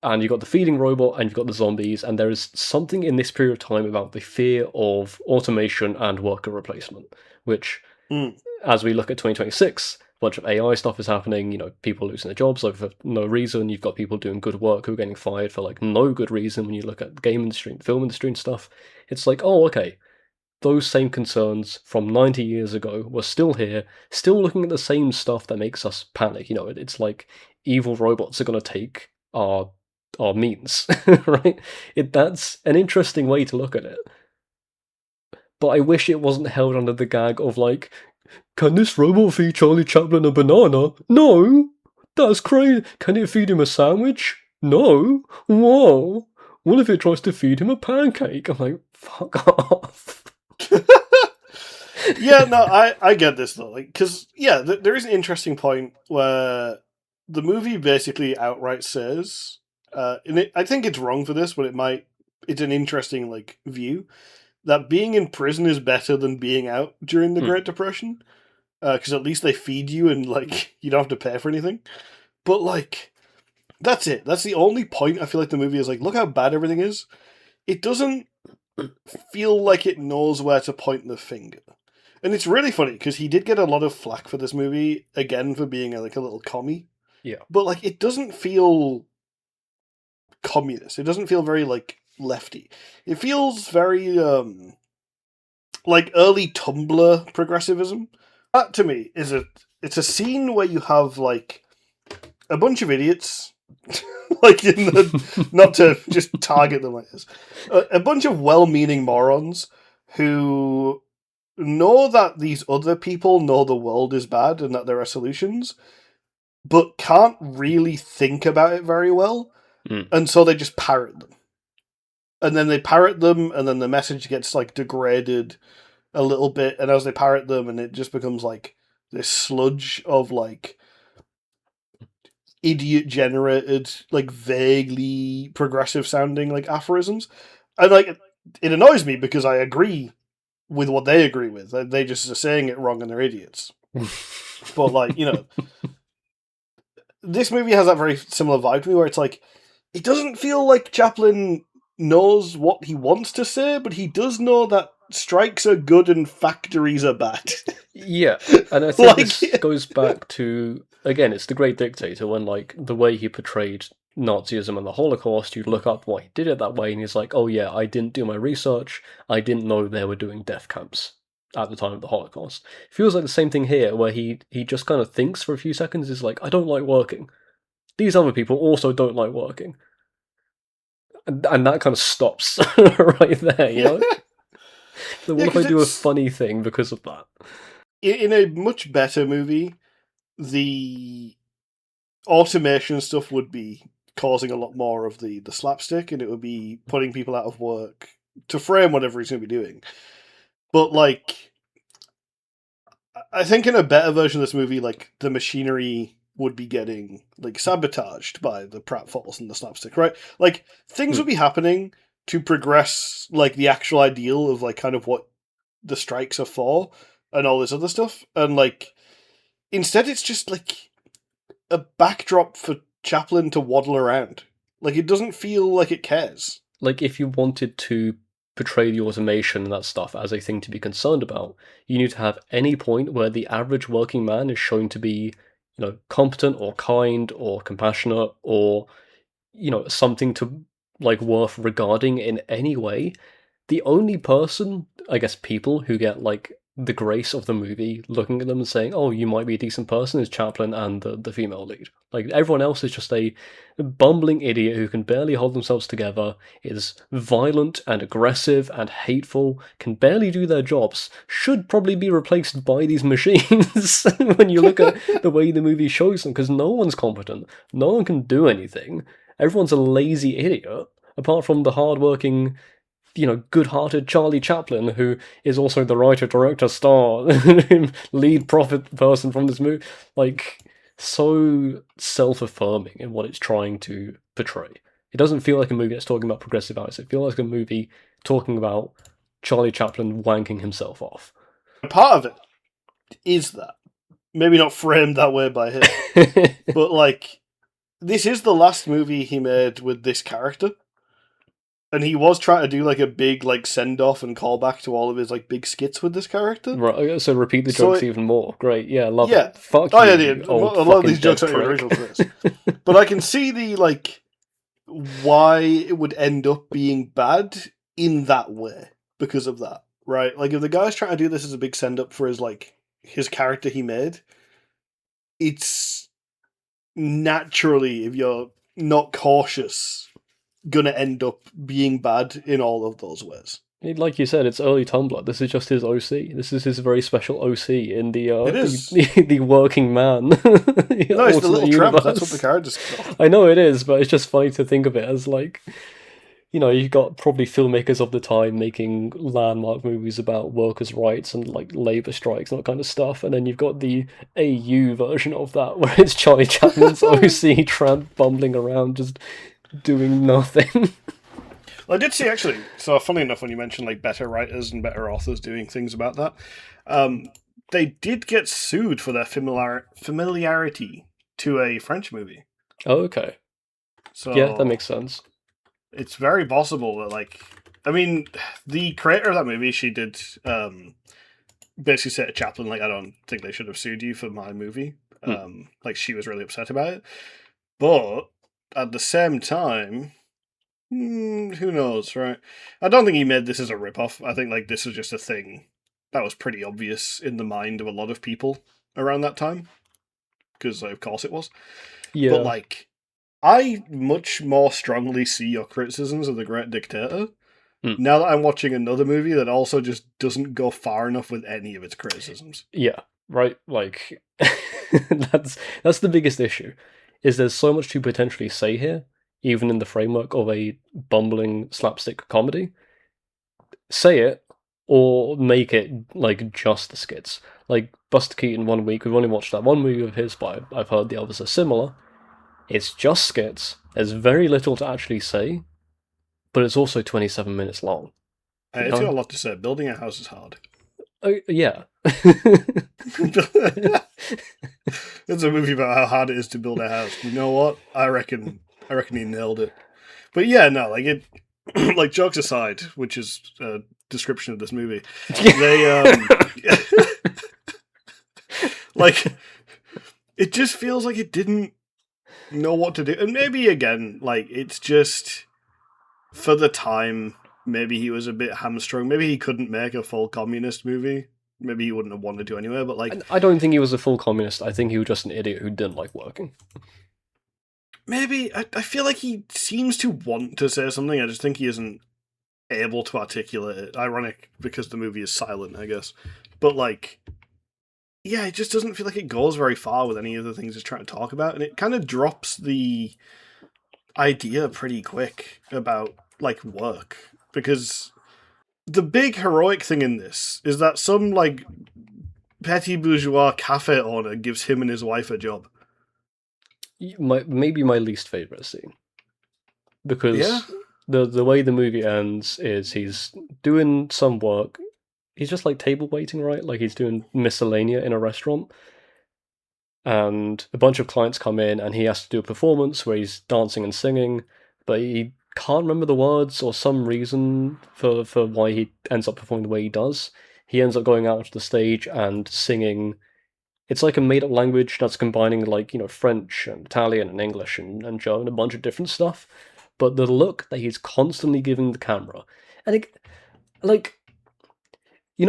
And you've got the feeding robot and you've got the zombies. And there is something in this period of time about the fear of automation and worker replacement, which, as we look at 2026, a bunch of AI stuff is happening, people losing their jobs for no reason. You've got people doing good work who are getting fired for like no good reason when you look at the game industry and film industry and stuff. It's like, oh, okay, those same concerns from 90 years ago were still here, still looking at the same stuff that makes us panic. It's like evil robots are going to take our means, right? That's an interesting way to look at it. But I wish it wasn't held under the gag of like, can this robot feed Charlie Chaplin a banana? No! That's crazy. Can it feed him a sandwich? No! Whoa! What if it tries to feed him a pancake? I'm like, fuck off. Yeah, no, I get this though, like, because there is an interesting point where the movie basically outright says, I think it's wrong for this, but it's an interesting like view that being in prison is better than being out during the Great Depression, because at least they feed you and like you don't have to pay for anything. But like, that's it. That's the only point I feel like the movie is like, look how bad everything is. It doesn't feel like it knows where to point the finger. And it's really funny because he did get a lot of flack for this movie again for being like a little commie. Yeah. But like, it doesn't feel communist. It doesn't feel very like lefty. It feels very like early Tumblr progressivism. That to me is it's a scene where you have like a bunch of idiots, like in the not to just target them like this, a bunch of well-meaning morons who know that these other people know the world is bad and that there are solutions, but can't really think about it very well, and so they just parrot them. And then they parrot them, and then the message gets like degraded a little bit, and as they parrot them, and it just becomes like this sludge of like idiot generated, like vaguely progressive sounding like aphorisms. And like it annoys me because I agree with what they agree with. They just are saying it wrong and they're idiots. But like, this movie has that very similar vibe to me where it's like, it doesn't feel like Chaplin knows what he wants to say, but he does know that strikes are good and factories are bad. Yeah, and I think this goes back to, again, it's The Great Dictator, when like the way he portrayed Nazism and the Holocaust, you look up why he did it that way, and he's like, oh yeah, I didn't do my research, I didn't know they were doing death camps at the time of the Holocaust. It feels like the same thing here, where he just kind of thinks for a few seconds, is like, I don't like working. These other people also don't like working. And that kind of stops right there, So what if I do a funny thing because of that? in a much better movie, the automation stuff would be causing a lot more of the slapstick, and it would be putting people out of work to frame whatever he's going to be doing. But like, I think in a better version of this movie, like the machinery would be getting like sabotaged by the pratfalls and the slapstick, right? Like things Hmm. would be happening to progress like the actual ideal of like kind of what the strikes are for and all this other stuff, and like instead it's just like a backdrop for Chaplin to waddle around. Like it doesn't feel like it cares. Like, if you wanted to portray the automation and that stuff as a thing to be concerned about, you need to have any point where the average working man is shown to be, competent or kind or compassionate or, something to like worth regarding in any way. The only person, I guess, people who get like the grace of the movie looking at them and saying, "Oh, you might be a decent person," is Chaplin and the female lead. Like everyone else is just a bumbling idiot who can barely hold themselves together, is violent and aggressive and hateful, can barely do their jobs, should probably be replaced by these machines when you look at the way the movie shows them, because no one's competent, no one can do anything. Everyone's a lazy idiot, apart from the hardworking, good-hearted Charlie Chaplin, who is also the writer, director, star, lead profit person from this movie. Like, so self-affirming in what it's trying to portray. It doesn't feel like a movie that's talking about progressive artists. It feels like a movie talking about Charlie Chaplin wanking himself off. Part of it is that. Maybe not framed that way by him. But like this is the last movie he made with this character. And he was trying to do like a big like send off and callback to all of his like big skits with this character. Right, so repeat the So jokes even more. Great, yeah, love yeah. it. Fuck Oh you, yeah, you a old lot of fucking these jokes dead aren't even prick. original to this. But I can see the like why it would end up being bad in that way because of that. Right? Like if the guy's trying to do this as a big send up for his character he made, it's naturally, if you're not cautious, gonna end up being bad in all of those ways. Like you said, it's early Tumblr. This is just his OC. This is his very special OC in the It the is. the working man No, it's the alternate little tramp. That's what the universe. character's called. I know it is, but it's just funny to think of it as like, you've got probably filmmakers of the time making landmark movies about workers' rights and like labor strikes and that kind of stuff, and then you've got the AU version of that where it's Charlie Chaplin's OC tramp bumbling around just doing nothing. Well, I did see actually. So funny enough, when you mentioned like better writers and better authors doing things about that, they did get sued for their familiarity to a French movie. Oh, okay. Yeah, that So makes sense. it's very possible that like, I mean, the creator of that movie, she did basically say to Chaplin like, I don't think they should have sued you for my movie. Hmm. Like she was really upset about it, but at the same time, who knows, right? I don't think he made this as a ripoff. I think like this was just a thing that was pretty obvious in the mind of a lot of people around that time, because of course it was. But Yeah. like, I much more strongly see your criticisms of The Great Dictator Hmm. now that I'm watching another movie that also just doesn't go far enough with any of its criticisms. Yeah. Right. Like that's the biggest issue. Is there's so much to potentially say here, even in the framework of a bumbling slapstick comedy. Say it or make it like just the skits. Like Buster Keaton 1 week, we've only watched that one movie of his, but I've heard the others are similar. It's just skits. There's very little to actually say, but it's also 27 minutes long. You It's got know? a lot to say. Building a house is hard. Yeah. It's a movie about how hard it is to build a house. You know what? I reckon he nailed it. But yeah, no, like it like jokes aside, which is a description of this movie. They like it just feels like it didn't know what to do. And maybe again, like it's just for the time, maybe he was a bit hamstrung. Maybe he couldn't make a full communist movie. Maybe he wouldn't have wanted to anyway, but like I don't think he was a full communist. I think he was just an idiot who didn't like working. maybe I feel like he seems to want to say something. I just think he isn't able to articulate it. Ironic because the movie is silent, I guess. But like yeah, it just doesn't feel like it goes very far with any of the things it's trying to talk about, and it kind of drops the idea pretty quick about like work, because the big heroic thing in this is that some like petty bourgeois cafe owner gives him and his wife a job. Maybe my least favorite scene, Yeah, because the way the movie ends is he's doing some work. He's just like table waiting, right? Like he's doing miscellanea in a restaurant, and a bunch of clients come in, and he has to do a performance where he's dancing and singing, but he can't remember the words or some reason for why he ends up performing the way he does. He ends up going out to the stage and singing. It's like a made up language that's combining like, French and Italian and English and German, a bunch of different stuff. But the look that he's constantly giving the camera, and like,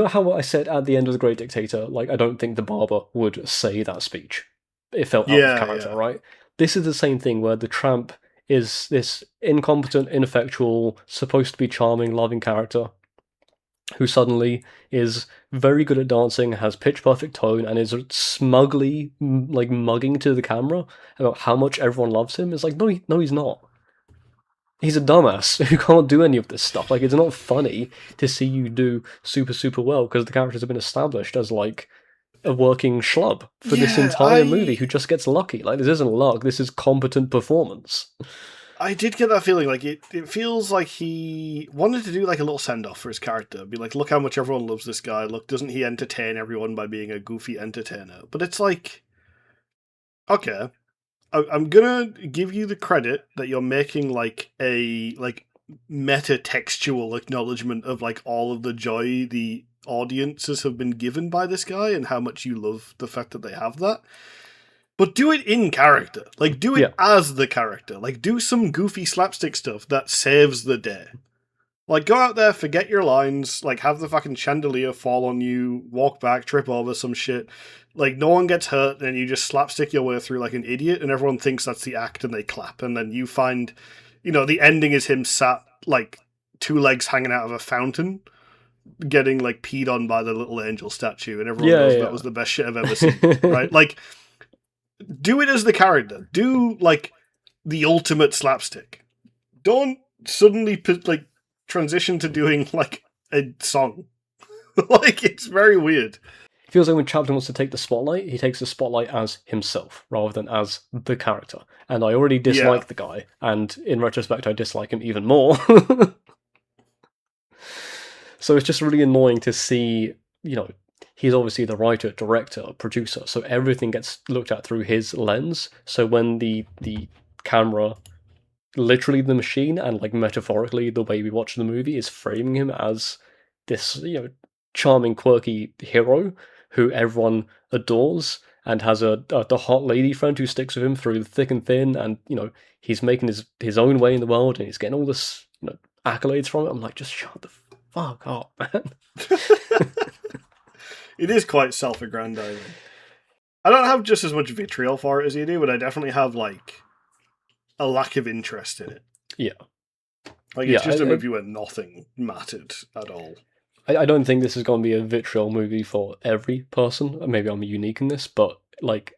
how I said at the end of The Great Dictator, like, I don't think the barber would say that speech. It felt out of yeah, character, yeah. right? This is the same thing where the tramp is this incompetent, ineffectual, supposed to be charming, loving character who suddenly is very good at dancing, has pitch perfect tone, and is smugly like mugging to the camera about how much everyone loves him. It's like, no, no, he's not. He's a dumbass who can't do any of this stuff. Like, it's not funny to see you do super, super well because the characters have been established as like a working schlub for this Yeah, entire movie who just gets lucky. Like, this isn't luck, this is competent performance. I did get that feeling. Like it feels like he wanted to do like a little send off for his character. Be like, look how much everyone loves this guy. Look, doesn't he entertain everyone by being a goofy entertainer? But it's like, okay, I'm gonna give you the credit that you're making like a like meta textual acknowledgement of like all of the joy the audiences have been given by this guy and how much you love the fact that they have that. But do it in character. Like, do Yeah. it as the character. Like, do some goofy slapstick stuff that saves the day. Like, go out there, forget your lines, like, have the fucking chandelier fall on you, walk back, trip over some shit. Like, no one gets hurt, and you just slapstick your way through like an idiot, and everyone thinks that's the act, and they clap. And then you find, the ending is him sat, like, two legs hanging out of a fountain, getting, like, peed on by the little angel statue, and everyone Yeah, goes, that yeah, was the best shit I've ever seen, yeah. right? Like, do it as the character. Do like the ultimate slapstick. Don't suddenly put like transition to doing like a song. Like it's very weird. It feels like when Chaplin wants to take the spotlight, he takes the spotlight as himself rather than as the character. And I already Yeah. dislike the guy, and in retrospect, I dislike him even more. So it's just really annoying to see, he's obviously the writer, director, producer, so everything gets looked at through his lens. So when the camera, literally the machine, and like metaphorically the way we watch the movie, is framing him as this, charming, quirky hero who everyone adores and has the hot lady friend who sticks with him through thick and thin, and he's making his own way in the world, and he's getting all this accolades from it. I'm like, just shut the fuck up, man. It is quite self-aggrandizing. I don't have just as much vitriol for it as you do, but I definitely have like a lack of interest in it. Yeah, Like yeah. it's just a movie where nothing mattered at all. I don't think this is going to be a vitriol movie for every person. Maybe I'm unique in this, but like,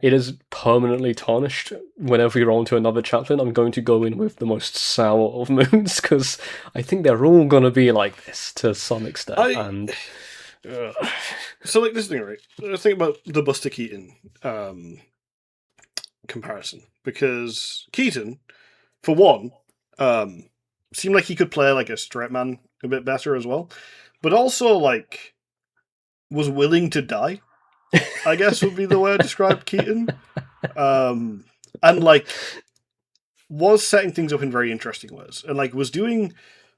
it is permanently tarnished. Whenever you're on to another Chaplin, I'm going to go in with the most sour of moods because I think they're all going to be like this to some extent. And so like this thing, right? Let's think about the Buster Keaton comparison, because Keaton, for one, seemed like he could play like a straight man a bit better as well, but also like was willing to die, I guess would be the way I describe Keaton. And like was setting things up in very interesting ways, and like was doing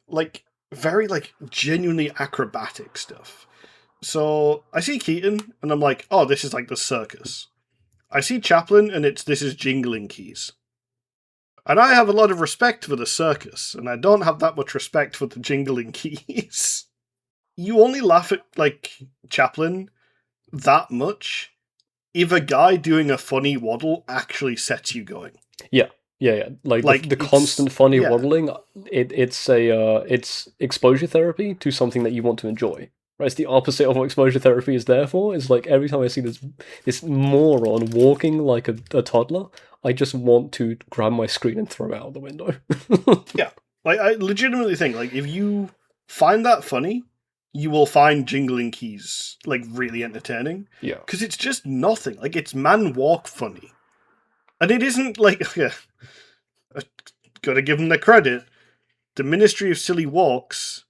like very like genuinely acrobatic stuff. So I see Keaton and I'm like, oh, this is like the circus. I see Chaplin and this is jingling keys. And I have a lot of respect for the circus, and I don't have that much respect for the jingling keys. You only laugh at like Chaplin that much if a guy doing a funny waddle actually sets you going. yeah, yeah, yeah. Like the constant funny yeah. waddling, it's exposure therapy to something that you want to enjoy, Right? It's the opposite of what exposure therapy is there for. It's like every time I see this moron walking like a toddler, I just want to grab my screen and throw it out the window. Yeah. Like, I legitimately think, like, if you find that funny, you will find Jingling Keys, like, really entertaining. Yeah. Because it's just nothing. Like, it's man walk funny. And it isn't, like, yeah, I gotta give them the credit. The Ministry of Silly Walks,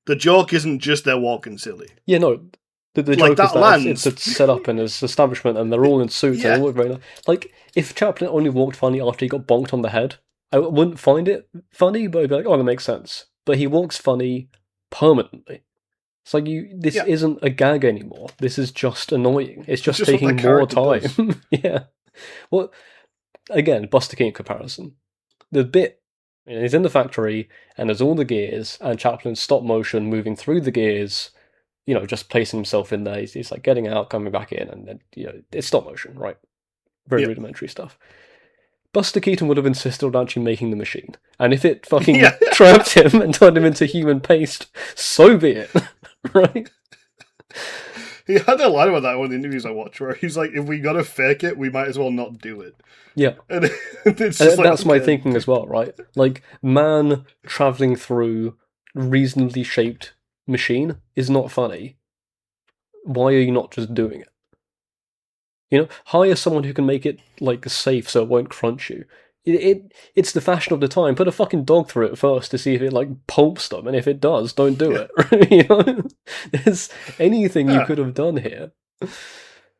the joke isn't just they're walking silly. Yeah, no. The Like, joke is that that it's lands. set up in his establishment and they're all in suits and Yeah. they look very nice. Like, if Chaplin only walked funny after he got bonked on the head, I wouldn't find it funny, but I'd be like, oh, that makes sense. But he walks funny permanently. It's like, this Yeah. isn't a gag anymore. This is just annoying. It's just just what taking the more character does. time. Yeah. Well, again, Buster Keaton comparison. The bit, he's in the factory and there's all the gears and Chaplin's stop motion moving through the gears, just placing himself in there. He's like getting out, coming back in, and then, it's stop motion, right? Very rudimentary stuff. Buster Keaton would have insisted on actually making the machine. And if it fucking trapped him and turned him into human paste, so be it. Right? He had a line about that in one of the interviews I watched where he's like, if we gotta fake it, we might as well not do it. Yeah. And it's just and that's my thinking as well, right? Like, man travelling through reasonably shaped machine is not funny. Why are you not just doing it? Hire someone who can make it, like, safe so it won't crunch you. It's the fashion of the time. Put a fucking dog through it first to see if it, like, pulps them, and if it does, don't do it. There's anything you could have done here.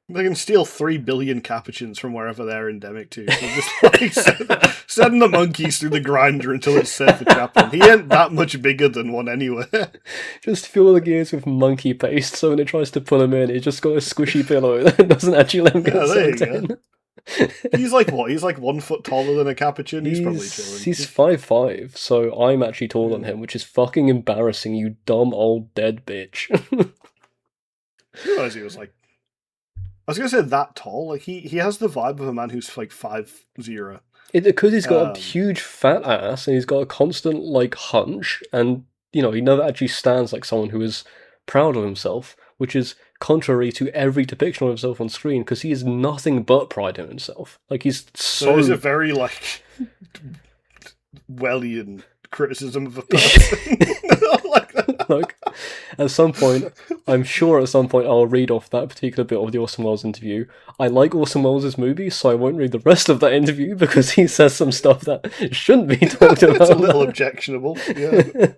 They can steal 3 billion capuchins from wherever they're endemic to. So just, like, send the monkeys through the grinder until it's safe for Chaplin. He ain't that much bigger than one anyway. Just fill the gears with monkey paste, so when it tries to pull him in, it's just got a squishy pillow that doesn't actually let him get sucked in. He's like what? He's like 1 foot taller than a capuchin. He's probably chilling. He's 5'5", so I'm actually taller than him, which is fucking embarrassing, you dumb old dead bitch. I realised he was like, I was gonna say that tall. Like he has the vibe of a man who's like 5'0". Because he's got a huge fat ass and he's got a constant like hunch, and he never actually stands like someone who is proud of himself, which is contrary to every depiction of himself on screen, because he is nothing but pride in himself. Like, he's so there's a very like Wellian criticism of a person. Like that. Like, at some point, I'm sure at some point I'll read off that particular bit of the Orson Welles interview. I like Orson Welles' movies, so I won't read the rest of that interview because he says some stuff that shouldn't be talked about. It's a little objectionable. Yeah.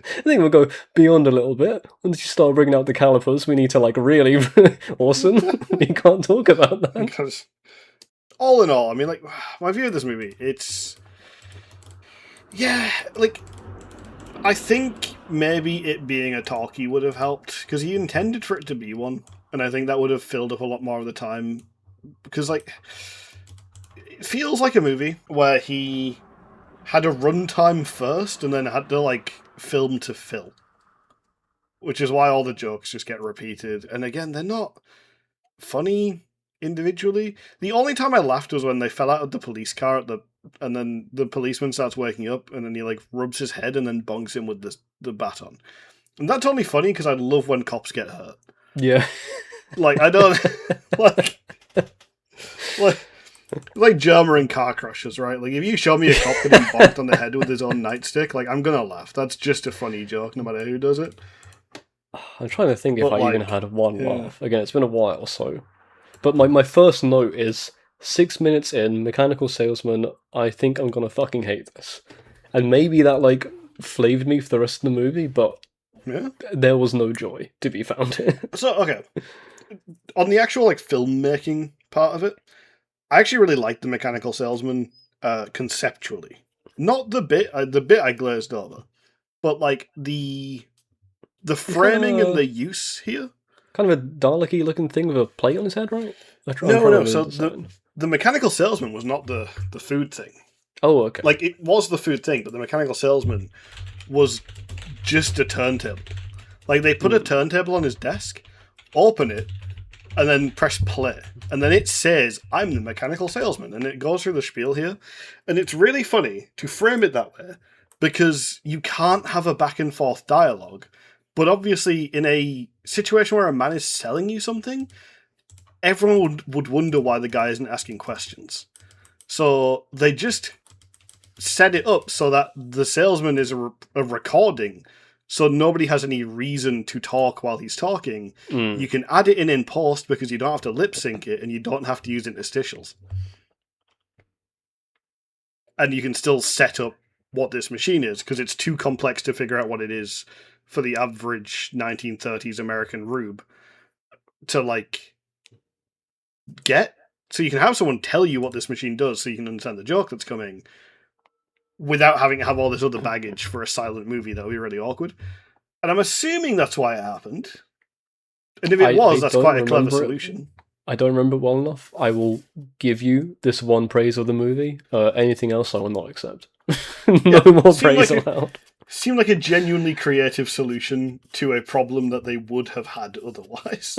I think we'll go beyond a little bit. Once you start bringing out the calipers, we need to, like, really... Orson, you can't talk about that. Because, all in all, I mean, like, my view of this movie, it's... Yeah, like, I think maybe it being a talkie would have helped, because he intended for it to be one, and I think that would have filled up a lot more of the time, because, like, it feels like a movie where he had a runtime first, and then had to, like, film to fill. Which is why all the jokes just get repeated, and again, they're not funny individually. The only time I laughed was when they fell out of the police car and then the policeman starts waking up, and then he like rubs his head and then bonks him with the baton. And that's only funny because I love when cops get hurt. Yeah. Like, I don't... like Germa in Car Crushes, right? Like, if you show me a cop getting bonked on the head with his own nightstick, like, I'm gonna laugh. That's just a funny joke, no matter who does it. I'm trying to think if I even had one yeah. laugh. Again, it's been a while, so... But my first note is, 6 minutes in, mechanical salesman, I think I'm gonna fucking hate this. And maybe that, like, flavored me for the rest of the movie, but there was no joy to be found here. So, okay. On the actual, like, filmmaking part of it, I actually really liked the mechanical salesman conceptually. Not the bit I glazed over, but, like, the framing and the use here. Kind of a Dalek-y looking thing with a plate on his head, right? No. So the mechanical salesman was not the food thing. Oh, okay. Like, it was the food thing, but the mechanical salesman was just a turntable. Like, they put a turntable on his desk, open it, and then press play. And then it says, I'm the mechanical salesman. And it goes through the spiel here. And it's really funny to frame it that way, because you can't have a back and forth dialogue, But obviously, in a situation where a man is selling you something, everyone would wonder why the guy isn't asking questions. So they just set it up so that the salesman is a recording, so nobody has any reason to talk while he's talking. You can add it in post because you don't have to lip sync it and you don't have to use interstitials. And you can still set up what this machine is because it's too complex to figure out what it is for the average 1930s American rube to like get. So you can have someone tell you what this machine does so you can understand the joke that's coming without having to have all this other baggage for a silent movie. That would be really awkward. And I'm assuming that's why it happened. And if it was, that's quite a clever solution. I don't remember well enough. I will give you this one praise of the movie. Anything else I will not accept. No more praise allowed. Seemed like a genuinely creative solution to a problem that they would have had otherwise.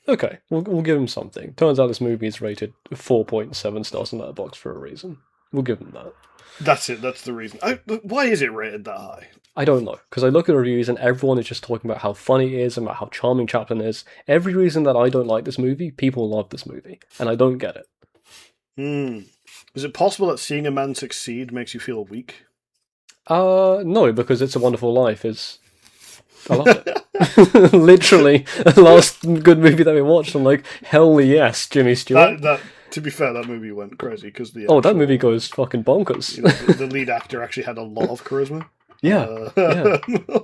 Okay, we'll give him something. Turns out this movie is rated 4.7 stars in Letterboxd for a reason. We'll give him that. That's it, that's the reason. Why is it rated that high? I don't know, because I look at reviews and everyone is just talking about how funny it is and about how charming Chaplin is. Every reason that I don't like this movie, people love this movie, and I don't get it. Is it possible that seeing a man succeed makes you feel weak? No, because It's a Wonderful Life is... I love it. Literally, the last good movie that we watched, I'm like, hell yes, Jimmy Stewart. To be fair, that movie went crazy because that movie goes fucking bonkers. The lead actor actually had a lot of charisma. Yeah.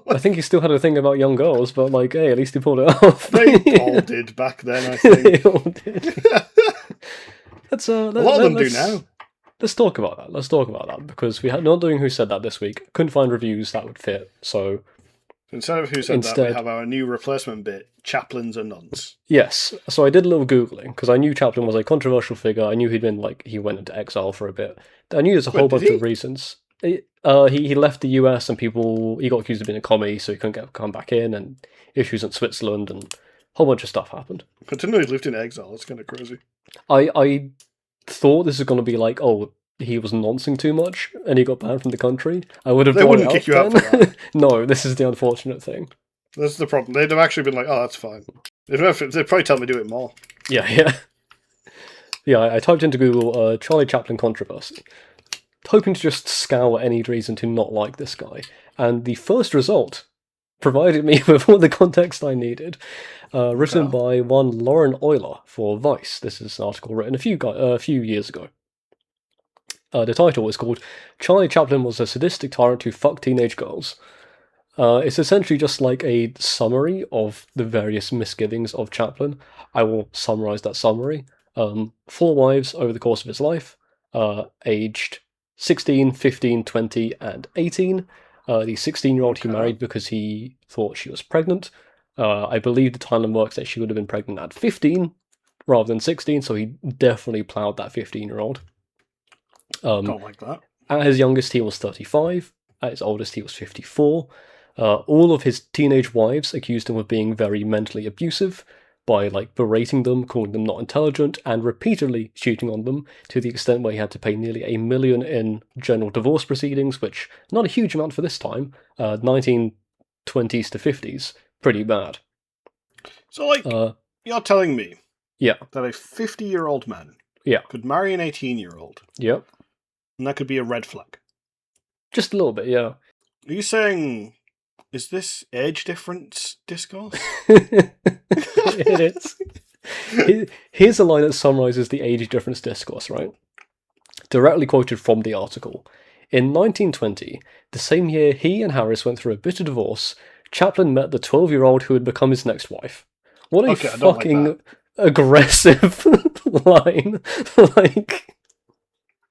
I think he still had a thing about young girls, but like, hey, at least he pulled it off. They all did back then, I think. They all did. A lot of them do now. Let's talk about that. Because we had not doing Who Said That this week. Couldn't find reviews that would fit, so... Instead of Who Said That, we have our new replacement bit, Chaplins and Nuns. Yes, so I did a little Googling, because I knew Chaplin was a controversial figure. I knew he went into exile for a bit. I knew there's a whole bunch of reasons. He left the US and he got accused of being a commie, so he couldn't come back in, and issues in Switzerland, and a whole bunch of stuff happened. I didn't know he lived in exile. It's kind of crazy. I thought this was going to be like, oh, he was noncing too much and he got banned from the country. I would have. They wouldn't kick you out for that. No, this is the unfortunate thing. That's the problem. They'd have actually been like, "Oh, that's fine." They'd probably tell me to do it more. Yeah. I typed into Google Charlie Chaplin controversy, hoping to just scour any reason to not like this guy, and the first result provided me with all the context I needed. Written by one Lauren Euler for Vice. This is an article written a few years ago. The title is called Charlie Chaplin was a sadistic tyrant who fucked teenage girls. It's essentially just like a summary of the various misgivings of Chaplin. I will summarize that summary. 4 wives over the course of his life, aged 16, 15, 20, and 18. The 16-year-old he married because he thought she was pregnant. I believe the timeline works that she would have been pregnant at 15 rather than 16, so he definitely ploughed that 15-year-old. Don't like that. At his youngest, he was 35. At his oldest, he was 54. All of his teenage wives accused him of being very mentally abusive by berating them, calling them not intelligent, and repeatedly cheating on them to the extent where he had to pay nearly $1 million in general divorce proceedings, which not a huge amount for this time. 1920s to 50s, pretty bad. So, you're telling me, that a 50-year-old man, could marry an 18-year-old, and that could be a red flag. Just a little bit, yeah. Are you saying, is this age difference discourse? It is. Here's a line that summarizes the age difference discourse, right? Directly quoted from the article. In 1920, the same year he and Harris went through a bitter divorce, Chaplin met the 12-year-old who would become his next wife. What a fucking aggressive line.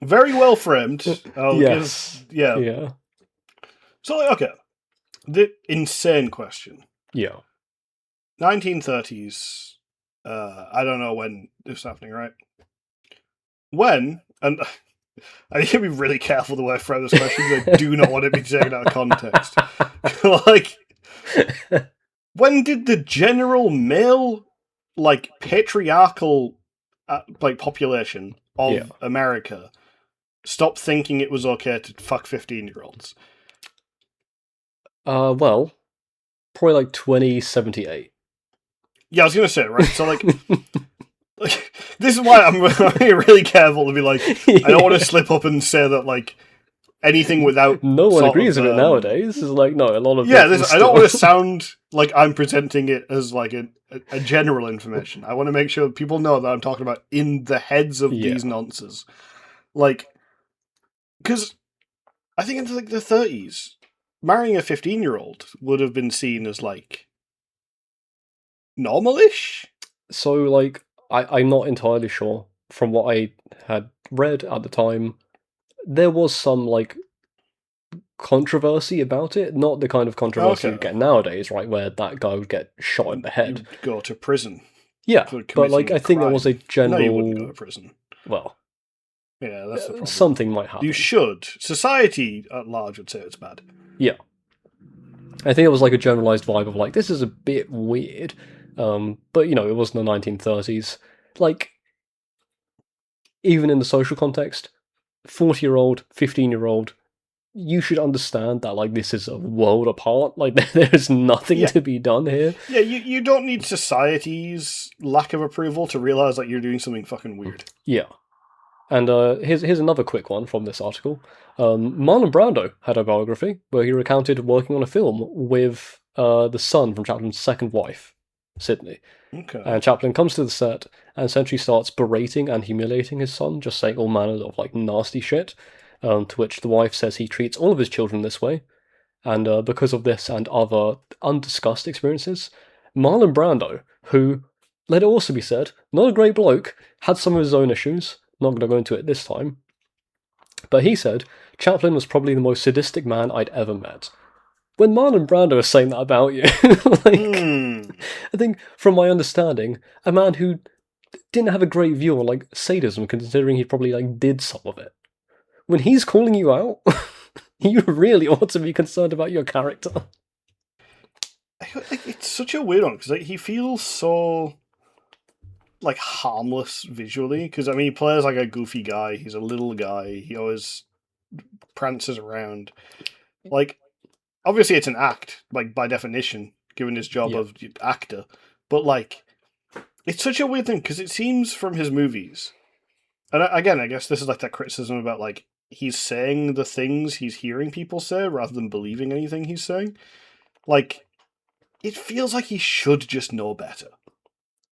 Very well framed. Yes. Yeah. So, the insane question. Yeah. 1930s. I don't know when this was happening, right? When, and I need to be really careful the way I frame this question because I do not want it to be taken out of context. When did the general male, patriarchal, population of America stop thinking it was okay to fuck 15-year-olds? Well, Probably like 2078. Yeah, I was gonna say, right. So like this is why I'm really careful to be like, I don't want to slip up and say that like anything without No one sort agrees of, with it nowadays. It's like, no, a lot of yeah, people I don't still. want to sound like I'm presenting it as like a general information. I want to make sure people know that I'm talking about in the heads of Yeah. these nonces. Like, because I think in like the 30s, marrying a 15-year-old would have been seen as like normalish. So, like, I'm not entirely sure. From what I had read at the time, there was some, like, controversy about it. Not the kind of controversy you Okay, get nowadays, right, where that guy would get shot in the head. you'd go to prison Yeah, for but, like, committing I a think there was a crime. No, you wouldn't go to general. prison. Well, Yeah, that's the problem. something might You happen. should. Society at large would say it's bad. Yeah. I think it was like a generalized vibe of like, this is a bit weird. But, you know, it was in the 1930s. Like, even in the social context, 40-year-old, 15-year-old, you should understand that, like, this is a world apart. Like, there's nothing Yeah. to be done here. Yeah, you don't need society's lack of approval to realize that you're doing something fucking weird. Yeah. And here's another quick one from this article. Marlon Brando had a biography where he recounted working on a film with the son from Chaplin's second wife, Sydney. Okay. And Chaplin comes to the set and essentially starts berating and humiliating his son, just saying all manner of like nasty shit. To which the wife says he treats all of his children this way, and because of this and other undiscussed experiences, Marlon Brando, who, let it also be said, not a great bloke, had some of his own issues. Not going to go into it this time. But he said Chaplin was probably the most sadistic man I'd ever met. When Marlon Brando is saying that about you, like, I think, from my understanding, a man who didn't have a great view on like sadism, considering he probably like did some of it. When he's calling you out, you really ought to be concerned about your character. It's such a weird one because like, he feels so like harmless visually. Because I mean, he plays like a goofy guy. He's a little guy. He always prances around. Like, obviously, it's an act, like by definition, given his job of actor. But like, it's such a weird thing because it seems from his movies, and again, I guess this is like that criticism about like he's saying the things he's hearing people say rather than believing anything he's saying. Like, it feels like he should just know better.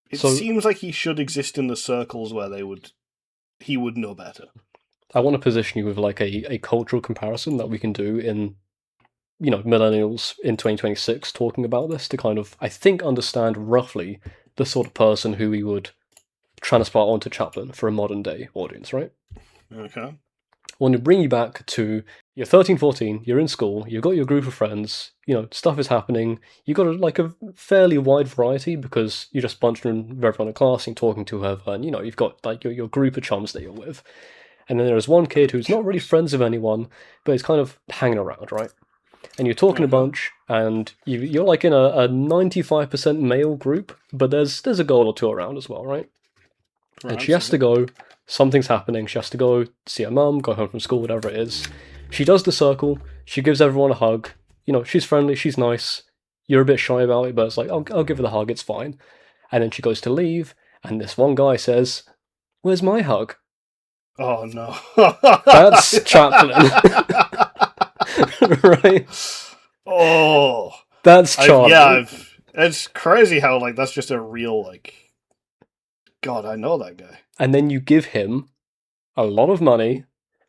It seems like he should exist in the circles where he would know better. I want to position you with like a cultural comparison that we can do in, you know, millennials in 2026 talking about this to kind of, I think, understand roughly the sort of person who we would transport onto Chaplin for a modern day audience, right? Okay. I want to bring you back to you're 13, 14, you're in school, you've got your group of friends, you know, stuff is happening, you've got like a fairly wide variety because you just bunched in with everyone in class and talking to whoever, and you know, you've got like your group of chums that you're with. And then there's one kid who's not really friends with anyone, but is kind of hanging around, right? And you're talking a bunch, and you're like in a 95% male group, but there's a girl or two around as well, right? And she has to go, something's happening, she has to go see her mum, go home from school, whatever it is. She does the circle, she gives everyone a hug, you know, she's friendly, she's nice, you're a bit shy about it, but it's like, I'll give her the hug, it's fine. And then she goes to leave, and this one guy says, "Where's my hug?" Oh no. That's Chaplin. Right? Oh. That's Chaplin. It's crazy how like that's just a real like God, I know that guy. And then you give him a lot of money,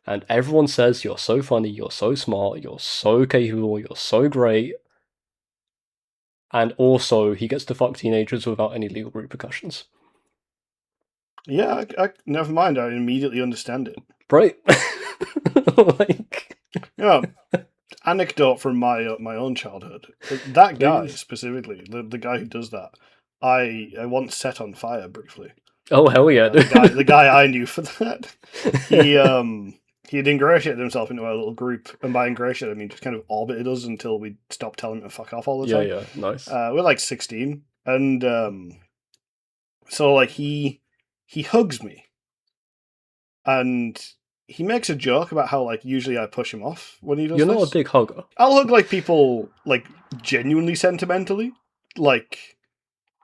and everyone says you're so funny, you're so smart, you're so capable, you're so great. And also, he gets to fuck teenagers without any legal repercussions. Yeah, I never mind. I immediately understand it. Right? Like, yeah. Anecdote from my own childhood. That guy specifically, the guy who does that, I once set on fire briefly. Oh hell yeah! The guy I knew for that, he'd ingratiated himself into our little group, and by ingratiate I mean just kind of orbited us until we stopped telling him to fuck off all the time. Yeah, nice. We're like 16, and so like he hugs me, and he makes a joke about how like usually I push him off when he does You're this. not a big hugger. I'll hug like people like genuinely sentimentally, like.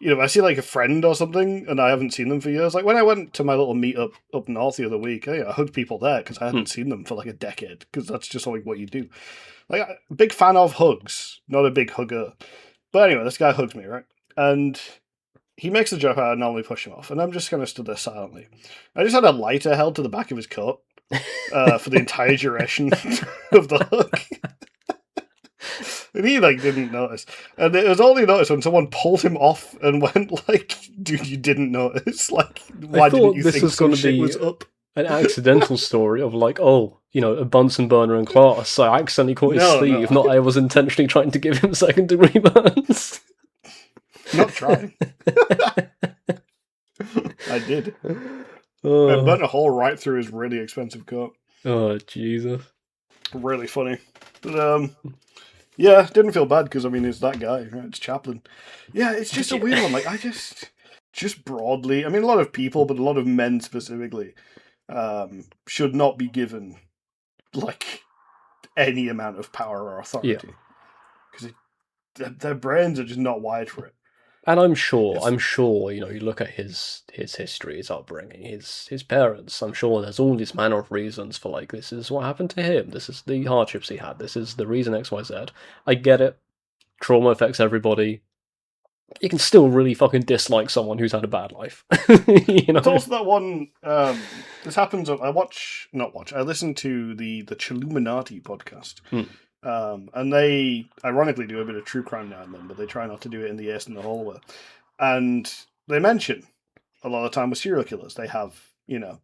You know, if I see like a friend or something and I haven't seen them for years. Like when I went to my little meetup up north the other week, I hugged people there because I hadn't seen them for like a decade. Because that's just like what you do. Like, big fan of hugs, not a big hugger. But anyway, this guy hugs me, right? And he makes a joke I normally push him off, and I'm just kind of stood there silently. I just had a lighter held to the back of his coat for the entire duration of the hug. And he like didn't notice, and it was only noticed when someone pulled him off and went like, "Dude, you didn't notice? Like, why didn't you think some shit was up?" An accidental story of like, oh, you know, a Bunsen burner in class. So I accidentally caught his sleeve. No. Not I was intentionally trying to give him second-degree burns. Not trying. I did. I burnt a hole right through his really expensive coat. Oh Jesus! Really funny, but yeah, didn't feel bad because I mean it's that guy, right? It's Chaplin. Yeah, it's just a weird one. Like I just broadly, I mean a lot of people, but a lot of men specifically, should not be given like any amount of power or authority because their brains are just not wired for it. And I'm sure, you know, you look at his history, his upbringing, his parents, I'm sure there's all these manner of reasons for, like, this is what happened to him, this is the hardships he had, this is the reason XYZ. I get it. Trauma affects everybody. You can still really fucking dislike someone who's had a bad life. You know? It's also that one, this happens, I listen to the Chilluminati podcast. And they ironically do a bit of true crime now and then, but they try not to do it in the Ace in the Hallway. And they mention a lot of the time with serial killers, they have, you know,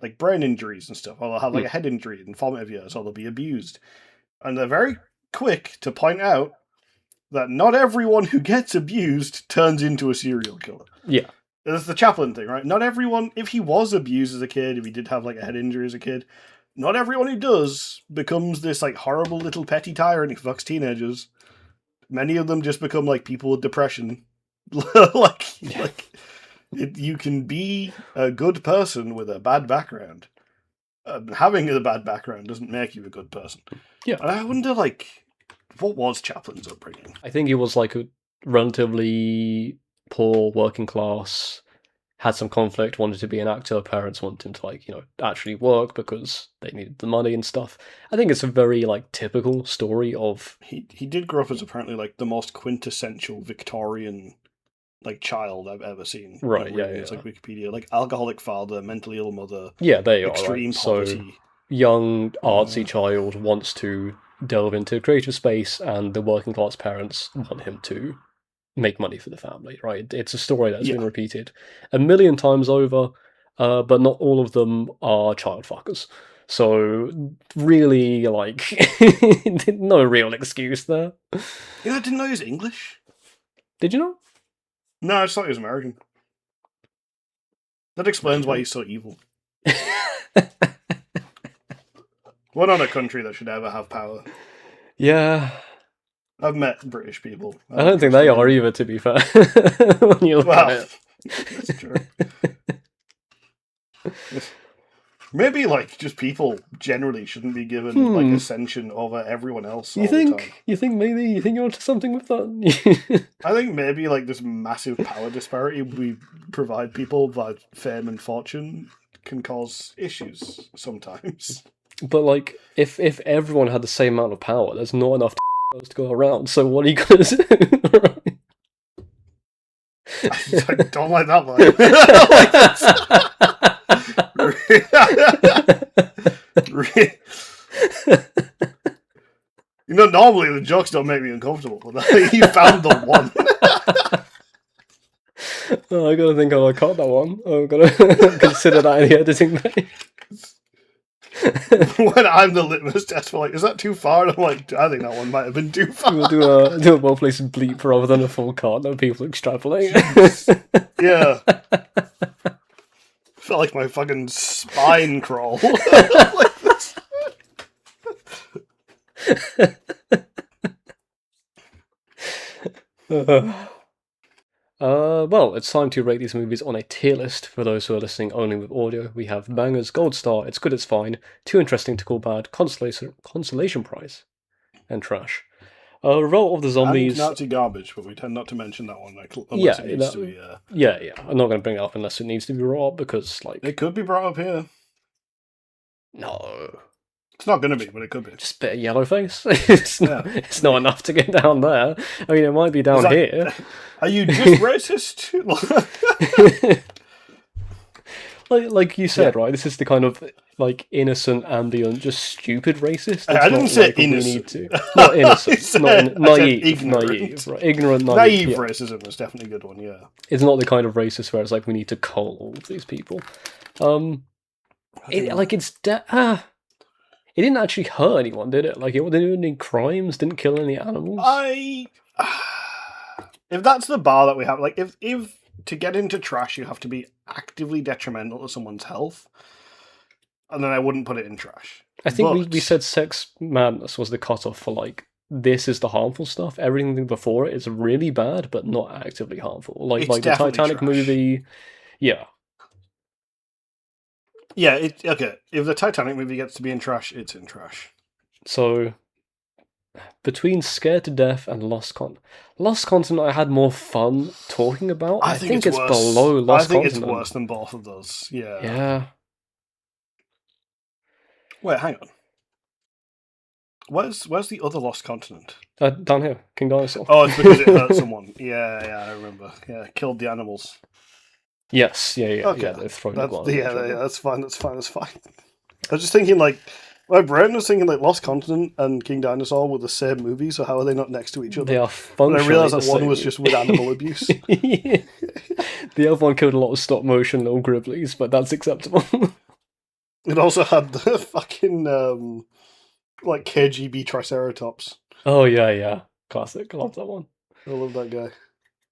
like brain injuries and stuff, or they'll have like a head injury and formative years, or they'll be abused. And they're very quick to point out that not everyone who gets abused turns into a serial killer. Yeah. It's the Chaplin thing, right? Not everyone, if he was abused as a kid, if he did have like a head injury as a kid, not everyone who does becomes this like horrible little petty tyrant who fucks teenagers. Many of them just become like people with depression. You can be a good person with a bad background. Having a bad background doesn't make you a good person. Yeah. And I wonder, like, what was Chaplin's upbringing? I think he was like a relatively poor working class, had some conflict, wanted to be an actor, parents wanted him to, like, you know, actually work because they needed the money and stuff. I think it's a very, like, typical story of... He did grow up as apparently, like, the most quintessential Victorian, like, child I've ever seen. Right, yeah. It's like Wikipedia. Like, alcoholic father, mentally ill mother. Yeah, there you extreme are, right? poverty. So, young, artsy child wants to delve into creative space, and the working class parents want him to make money for the family, right? It's a story that's been repeated a million times over, but not all of them are child fuckers. So really, like, no real excuse there. Yeah, I didn't know he was English. Did you know? No, I just thought he was American. That explains why he's so evil. We're not a country that should ever have power. Yeah. I've met British people. I don't think they are either, to be fair. When you look at it. That's true. Maybe, like, just people generally shouldn't be given like ascension over everyone else. You think? You think you're onto something with that? I think maybe like this massive power disparity we provide people by fame and fortune can cause issues sometimes. But like, if everyone had the same amount of power, there's not enough to go around. So what are you gonna do? I don't like that line. You know, normally the jokes don't make me uncomfortable, but you found the one. Oh, I gotta think how I cut that one. I've gotta consider that in the editing bay. When I'm the litmus test for like, is that too far? And I'm like, I think that one might have been too far. We'll do a well-placed bleep rather than a full cut. No people extrapolate. Yeah. Felt like my fucking spine crawl. Like this. Well, it's time to rate these movies on a tier list. For those who are listening only with audio, we have bangers, gold star, it's good, it's fine, too interesting to call bad, consolation prize, and trash. Revolt of the And Zombies. Nazi garbage, but we tend not to mention that one unless Yeah, it needs to be. yeah. I'm not going to bring it up unless it needs to be raw because, like, It could be brought up here. no, It's not going to be, but it could be. just a bit of yellow face. It's not enough to get down there. I mean, it might be down here. Are you just racist? like you said, right? This is the kind of like innocent, ambient, just stupid racist. I didn't say like innocent. Not innocent. Not naive. Ignorant. Naive. Right? Ignorant. Naive yeah. racism is definitely a good one. Yeah. It's not the kind of racist where it's like we need to cull all of these people. It didn't actually hurt anyone, did it? Like, it didn't do any crimes, didn't kill any animals. If that's the bar that we have, like, if to get into trash you have to be actively detrimental to someone's health, and then I wouldn't put it in trash. I think we said Sex Madness was the cutoff for, like, this is the harmful stuff. Everything before it is really bad, but not actively harmful. Like the Titanic trash. movie, yeah. Yeah, okay. If the Titanic movie gets to be in trash, it's in trash. So, between Scared to Death and Lost Continent, I had more fun talking about. I think it's below Lost Continent. I think it's worse than both of those. Yeah. Yeah. Wait, hang on. Where's the other Lost Continent? Down here, King Dinosaur. Oh, it's because it hurt someone. Yeah, I remember. Yeah, killed the animals. Yes, yeah. Okay. Yeah, they've thrown that's fine. I was just thinking, like, my brain was thinking, like, Lost Continent and King Dinosaur were the same movie, so how are they not next to each other? They are functionally and I realised that the one same. was just with animal abuse. Yeah. The other one killed a lot of stop motion little gribblies, but that's acceptable. It also had the fucking, like, KGB Triceratops. Oh, yeah. Classic. I love that one. I love that guy.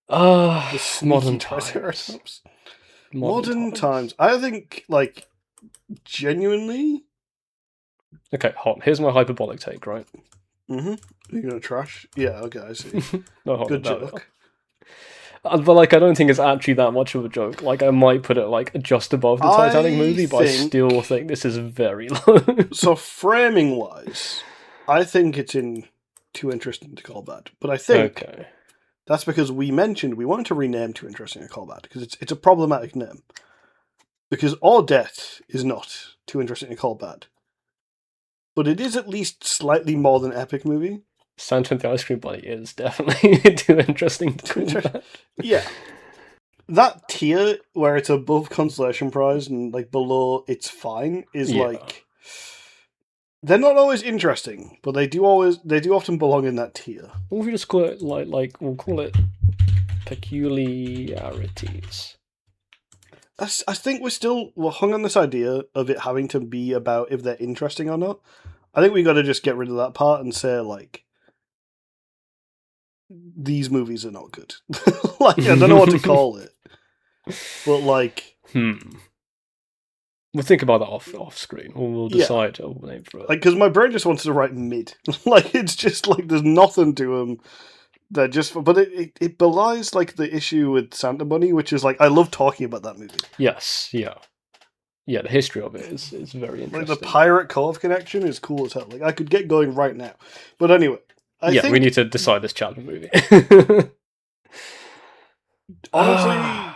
The modern Triceratops. times. Modern times. I think, like, genuinely... Okay, hold on. Here's my hyperbolic take, right? Mm-hmm. You're gonna trash? Yeah, okay, I see. No, good joke. But, like, I don't think it's actually that much of a joke. Like, I might put it, like, just above the Titanic movie, but I still think this is very low. So, framing-wise, I think it's too interesting to call bad. But I think that's because we mentioned we wanted to rename Too Interesting to Call Bad, because it's a problematic name. Because Or Death is not Too Interesting to Call Bad. But it is at least slightly more than epic movie. Santa and the Ice Cream Bunny is definitely too interesting to call bad. Yeah. That tier where it's above consolation prize and like below it's fine is like they're not always interesting, but they do often belong in that tier. What if we just call it like we'll call it peculiarities? I think we're hung on this idea of it having to be about if they're interesting or not. I think we got to just get rid of that part and say, like, these movies are not good. Like, I don't know what to call it. But, like... We'll think about that off screen. We'll decide a name for it. Like, because my brain just wants to write mid. Like, it's just, like, there's nothing to them. They're just... But it belies, like, the issue with Santa Bunny, which is, like, I love talking about that movie. Yes, yeah. Yeah, the history of it is very interesting. Like, the Pirate Cove connection is cool as hell. Like, I could get going right now. But anyway... I think, we need to decide this chapter movie. Honestly,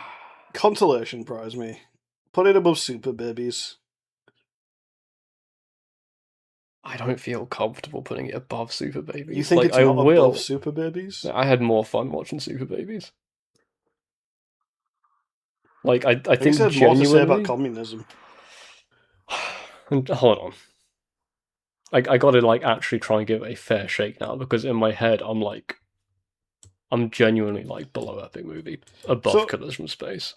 consolation prize me. Put it above Super Babies. I don't feel comfortable putting it above Super Babies. You think like, it's not above Super Babies? I had more fun watching Super Babies. Like, I think there's more to say about communism. Hold on. I gotta, like, actually try and give it a fair shake now, because in my head, I'm genuinely, like, below Epic Movie, above Killers from Space.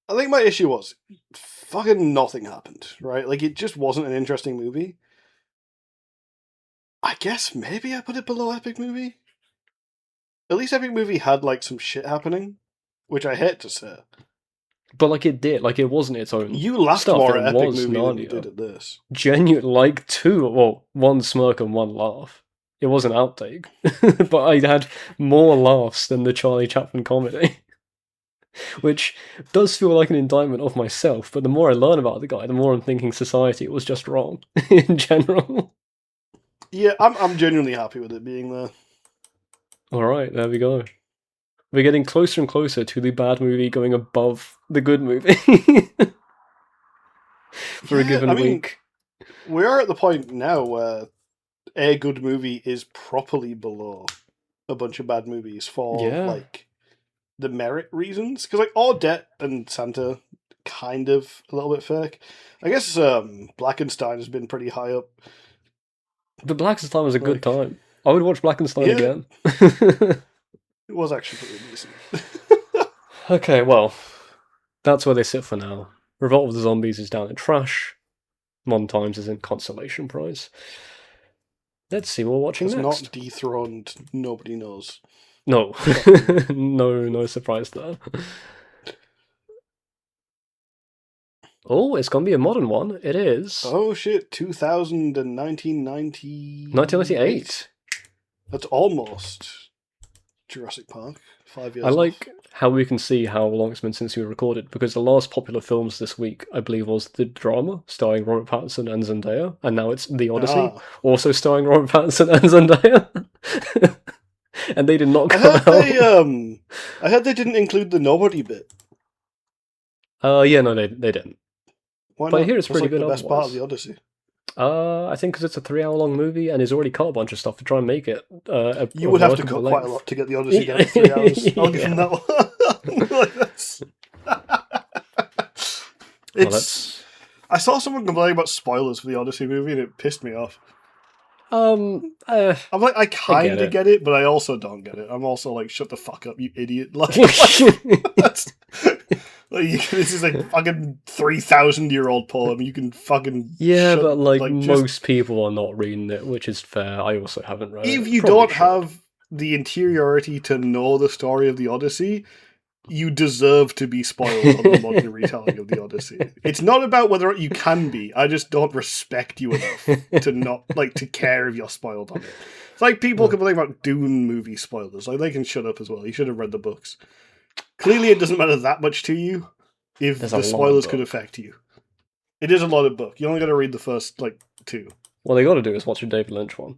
I think my issue was, fucking nothing happened, right? Like, it just wasn't an interesting movie. I guess maybe I put it below Epic Movie? At least Epic Movie had, like, some shit happening, which I hate to say. But, like, it did. Like, it wasn't its own You laughed stuff. more at Epic Movie than you did at this. Genuine, like, one smirk and one laugh. It was an outtake. But I had more laughs than the Charlie Chaplin comedy. which does feel like an indictment of myself, but the more I learn about the guy, the more I'm thinking society was just wrong in general. Yeah, I'm genuinely happy with it being there. Alright, there we go. We're getting closer and closer to the bad movie going above the good movie for a given week. We are at the point now where a good movie is properly below a bunch of bad movies for like the merit reasons. Because like Audette and Santa kind of a little bit fake. I guess Blackenstein has been pretty high up. But Blackenstein was a good time. I would watch Blackenstein again. It was actually pretty decent. Okay, well, that's where they sit for now. Revolt of the Zombies is down in trash. Modern Times is in consolation prize. Let's see what we're watching next. Not dethroned, nobody knows. No. no surprise there. Oh, it's gonna be a modern one. It is. Oh shit, 2000 and 1990... 1998. That's almost Jurassic Park. 5 years I like off. how we can see how long it's been since we recorded, because the last popular films this week, I believe, was The Drama, starring Robert Pattinson and Zendaya, and now it's The Odyssey, also starring Robert Pattinson and Zendaya. And they did not come out. I heard they didn't include the nobody bit. Yeah, no, they didn't. Why not? But I hear it's pretty good. The best part of the Odyssey. I think because it's a 3-hour-long movie and he's already cut a bunch of stuff to try and make it. You would have to cut quite a lot to get the Odyssey down to 3 hours. I'll give him that one. I saw someone complaining about spoilers for the Odyssey movie and it pissed me off. I'm like, I kind of get it, but I also don't get it. I'm also like, shut the fuck up, you idiot! This is a fucking 3,000-year-old poem. You can fucking but most people are not reading it, which is fair. I also haven't read it. If you don't have the interiority to know the story of the Odyssey, you deserve to be spoiled on the modern retelling of the Odyssey. It's not about whether you can be. I just don't respect you enough to not to care if you're spoiled on it. It's like people complain about Dune movie spoilers. Like, they can shut up as well. You should have read the books. Clearly, it doesn't matter that much to you if the spoilers could affect you. It is a lot of book. You only got to read the first 2. What they got to do is watch a David Lynch one,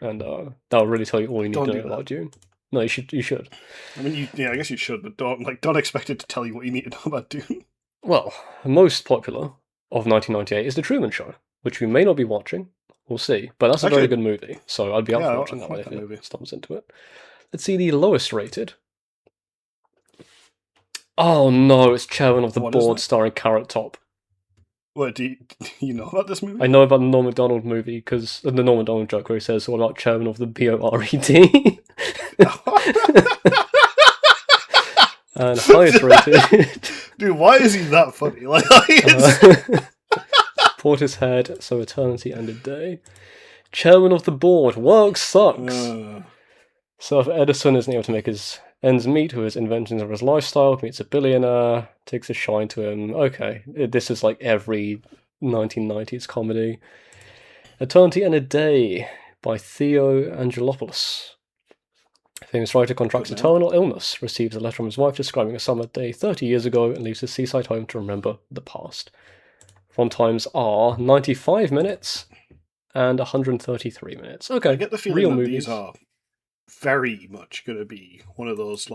and that'll really tell you all you need to know about Dune. No, you should. I mean, I guess you should, but don't expect it to tell you what you need to know about Dune. Well, most popular of 1998 is The Truman Show, which we may not be watching. We'll see, but that's a very good movie, so I'd be up for watching that one if it stumbles into it. Let's see the lowest rated. Oh no, it's Chairman of the Board starring Carrot Top. What, do you know about this movie? I know about the Norm Macdonald movie, because the Norm Macdonald joke where he says, what about Chairman of the BORED? And highest rated. Dude, why is he that funny? Portishead, So Eternity and a Day. Chairman of the Board, work sucks. So if Edison isn't able to make his ends meet with his inventions of his lifestyle, meets a billionaire, takes a shine to him. Okay, this is like every 1990s comedy. Eternity and a Day by Theo Angelopoulos. Famous writer contracts a terminal illness, receives a letter from his wife describing a summer day 30 years ago, and leaves his seaside home to remember the past. Run times are 95 minutes and 133 minutes. Okay, I get the feeling that these are very much going to be one of those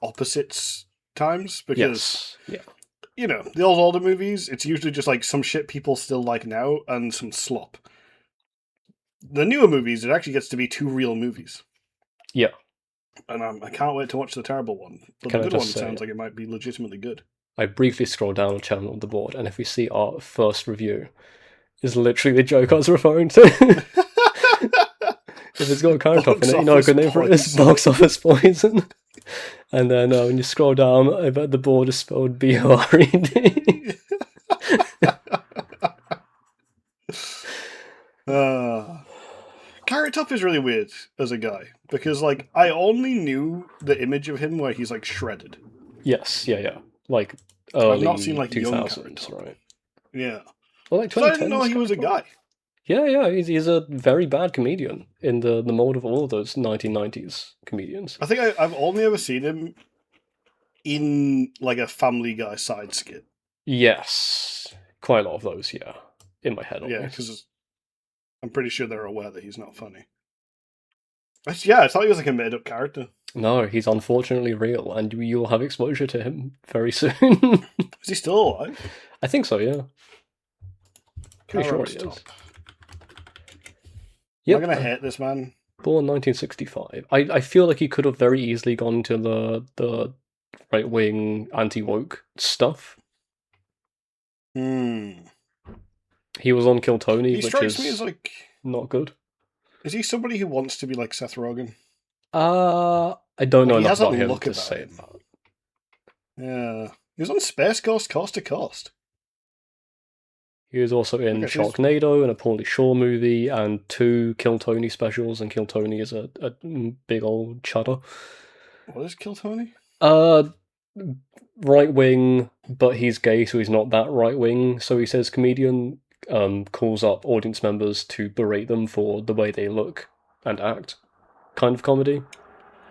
opposites times, because the older movies, it's usually just some shit people still like now and some slop. The newer movies, it actually gets to be 2 real movies. Yeah. And I can't wait to watch the terrible one. But the good one sounds like it might be legitimately good. I briefly scroll down on Chairman of the Board, and if we see our first review, is literally the joke I was referring to. If it's got a Carrot Top in it, you know a good name for it is Box Office Poison. And then when you scroll down, I bet the board is spelled BORED. Carrot Top is really weird as a guy, because I only knew the image of him where he's shredded. Yes, yeah. Early I've not seen 2000s, right? Yeah. Well, I didn't know he was a guy. Yeah, he's a very bad comedian in the mold of all of those 1990s comedians. I think I've only ever seen him in like a Family Guy side skit. Yes, quite a lot of those. Yeah, in my head. Yeah, because I'm pretty sure they're aware that he's not funny. Yeah, I thought he was like a made-up character. No, he's unfortunately real, and you'll have exposure to him very soon. Is he still alive? I think so, yeah. Pretty sure he is. Yep. I'm gonna hate this man. Born 1965. I feel like he could have very easily gone to the right-wing anti-woke stuff. Hmm. He was on Kill Tony, which is me as like not good. Is he somebody who wants to be like Seth Rogen? I don't know enough about him to say that. Yeah, he was on Space Ghost Coast to Coast. He was also in Sharknado and a Pauly Shore movie and 2 Kill Tony specials, and Kill Tony is a big old cheddar. What is Kill Tony? Right wing, but he's gay, so he's not that right wing. So he says comedian calls up audience members to berate them for the way they look and act. Kind of comedy.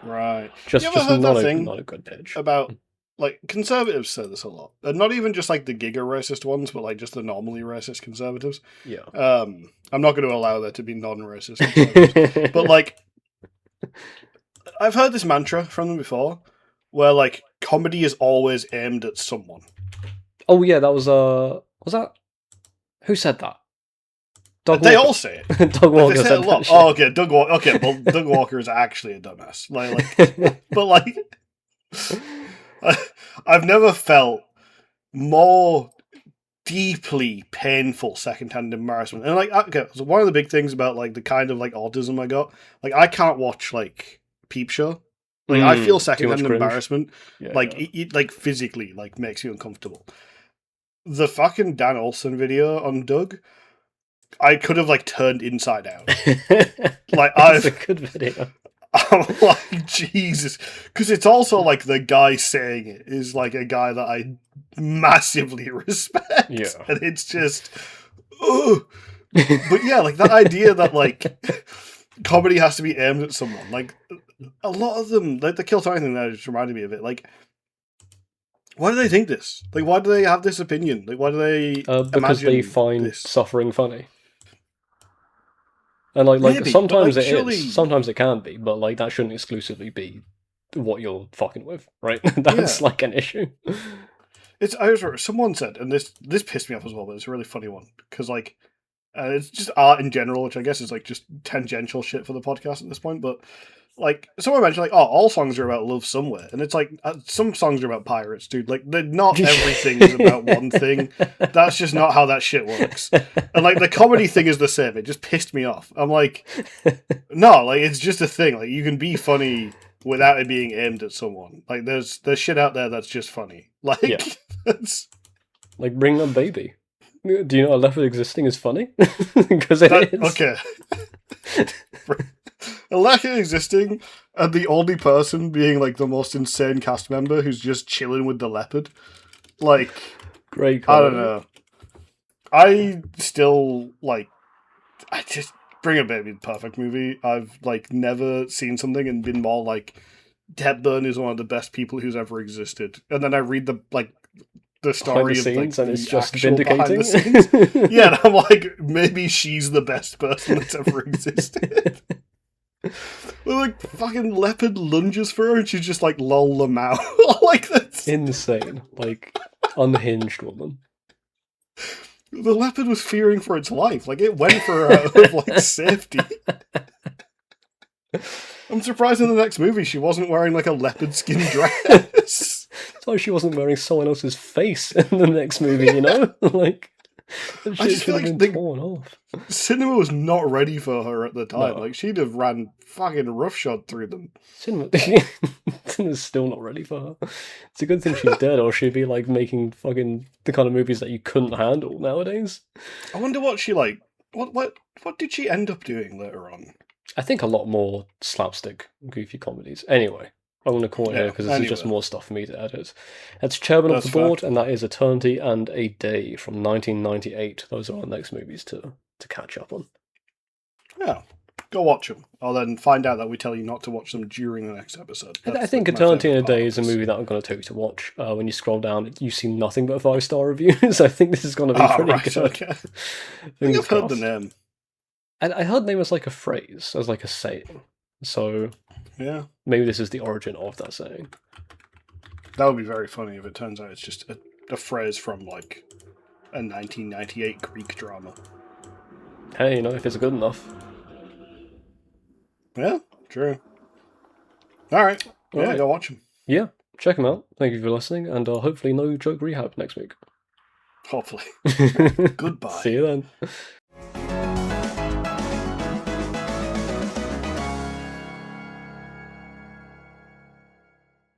Right. Just not a good pitch. About like conservatives say this a lot, and not even just like the giga racist ones, but like just the normally racist conservatives. Yeah. I'm not going to allow there to be non-racist conservatives, but like I've heard this mantra from them before, where like comedy is always aimed at someone. Oh yeah, that was that who said that? They all say it. Doug Walker said a lot. Oh, okay, Doug Walker. Okay, well, Doug Walker is actually a dumbass. Like, but like, I've never felt more deeply painful secondhand embarrassment. And like, okay, so one of the big things about like the kind of like autism I got, like I can't watch like Peep Show. Like I feel secondhand embarrassment, it like physically like makes you uncomfortable. The fucking Dan Olsen video on Doug, I could have like turned inside out. Like it's a good video. I'm like, Jesus, because it's also like the guy saying it is like a guy that I massively respect. Yeah, and it's just, ugh. But yeah, like that idea that like comedy has to be aimed at someone. Like a lot of them, like the Kill Tony thing, that just reminded me of it. Like, why do they think this? Like, why do they have this opinion? Like, why do they? Because they find this? Suffering funny. And like maybe, sometimes like, is, sometimes it can be, but like that shouldn't exclusively be what you're fucking with, right? That's like an issue. I was someone said, and this pissed me off as well, but it's a really funny one because like it's just art in general, which I guess is like just tangential shit for the podcast at this point. But like someone mentioned, like, oh, all songs are about love somewhere, and it's like some songs are about pirates, dude. Like, not everything is about one thing. That's just not how that shit works. And like the comedy thing is the same. It just pissed me off. I'm like, no, like it's just a thing. Like you can be funny without it being aimed at someone. Like there's shit out there that's just funny. Like that's like Bring Up Baby. Do you know Leopard Existing is funny? Because it is. Okay. A lack of existing, and the only person being like the most insane cast member who's just chilling with the leopard. Like, great. I don't know. I still like. I just Bring a Baby, perfect movie. I've like never seen something and been more like Hepburn is one of the best people who's ever existed, and then I read the story of like, and it's just vindicating. Yeah, and I'm like, maybe she's the best person that's ever existed. Like fucking leopard lunges for her, and she's just like lol them out. Like that's insane. Like unhinged woman. The leopard was fearing for its life. Like it went for her out of like safety. I'm surprised in the next movie she wasn't wearing like a leopard skin dress. So she wasn't wearing someone else's face in the next movie, you know? Like, I just feel like the torn off. Cinema was not ready for her at the time. No. Like, she'd have ran fucking roughshod through them. Cinema's still not ready for her. It's a good thing she's dead, or she'd be like making fucking the kind of movies that you couldn't handle nowadays. I wonder what she like. What did she end up doing later on? I think a lot more slapstick, goofy comedies. Anyway. I'm going to call it here because this is just more stuff for me to edit. It's Chairman of the Board, and that is Eternity and a Day from 1998. Those are our next movies to catch up on. Yeah. go watch them. I'll then find out that we tell you not to watch them during the next episode. I think Eternity in a Day is a movie that I'm going to tell you to watch. When you scroll down, you see nothing but 5-star reviews. I think this is going to be pretty good. Okay. I think I've heard the name. And I heard the name as like a phrase, as like a saying. So yeah, maybe this is the origin of that saying. That would be very funny if it turns out it's just a phrase from like a 1998 Greek drama. Hey, if it's good enough. Yeah, true. Alright. Yeah, go watch them. Yeah, check them out. Thank you for listening, and hopefully no joke rehab next week. Hopefully. Goodbye. See you then.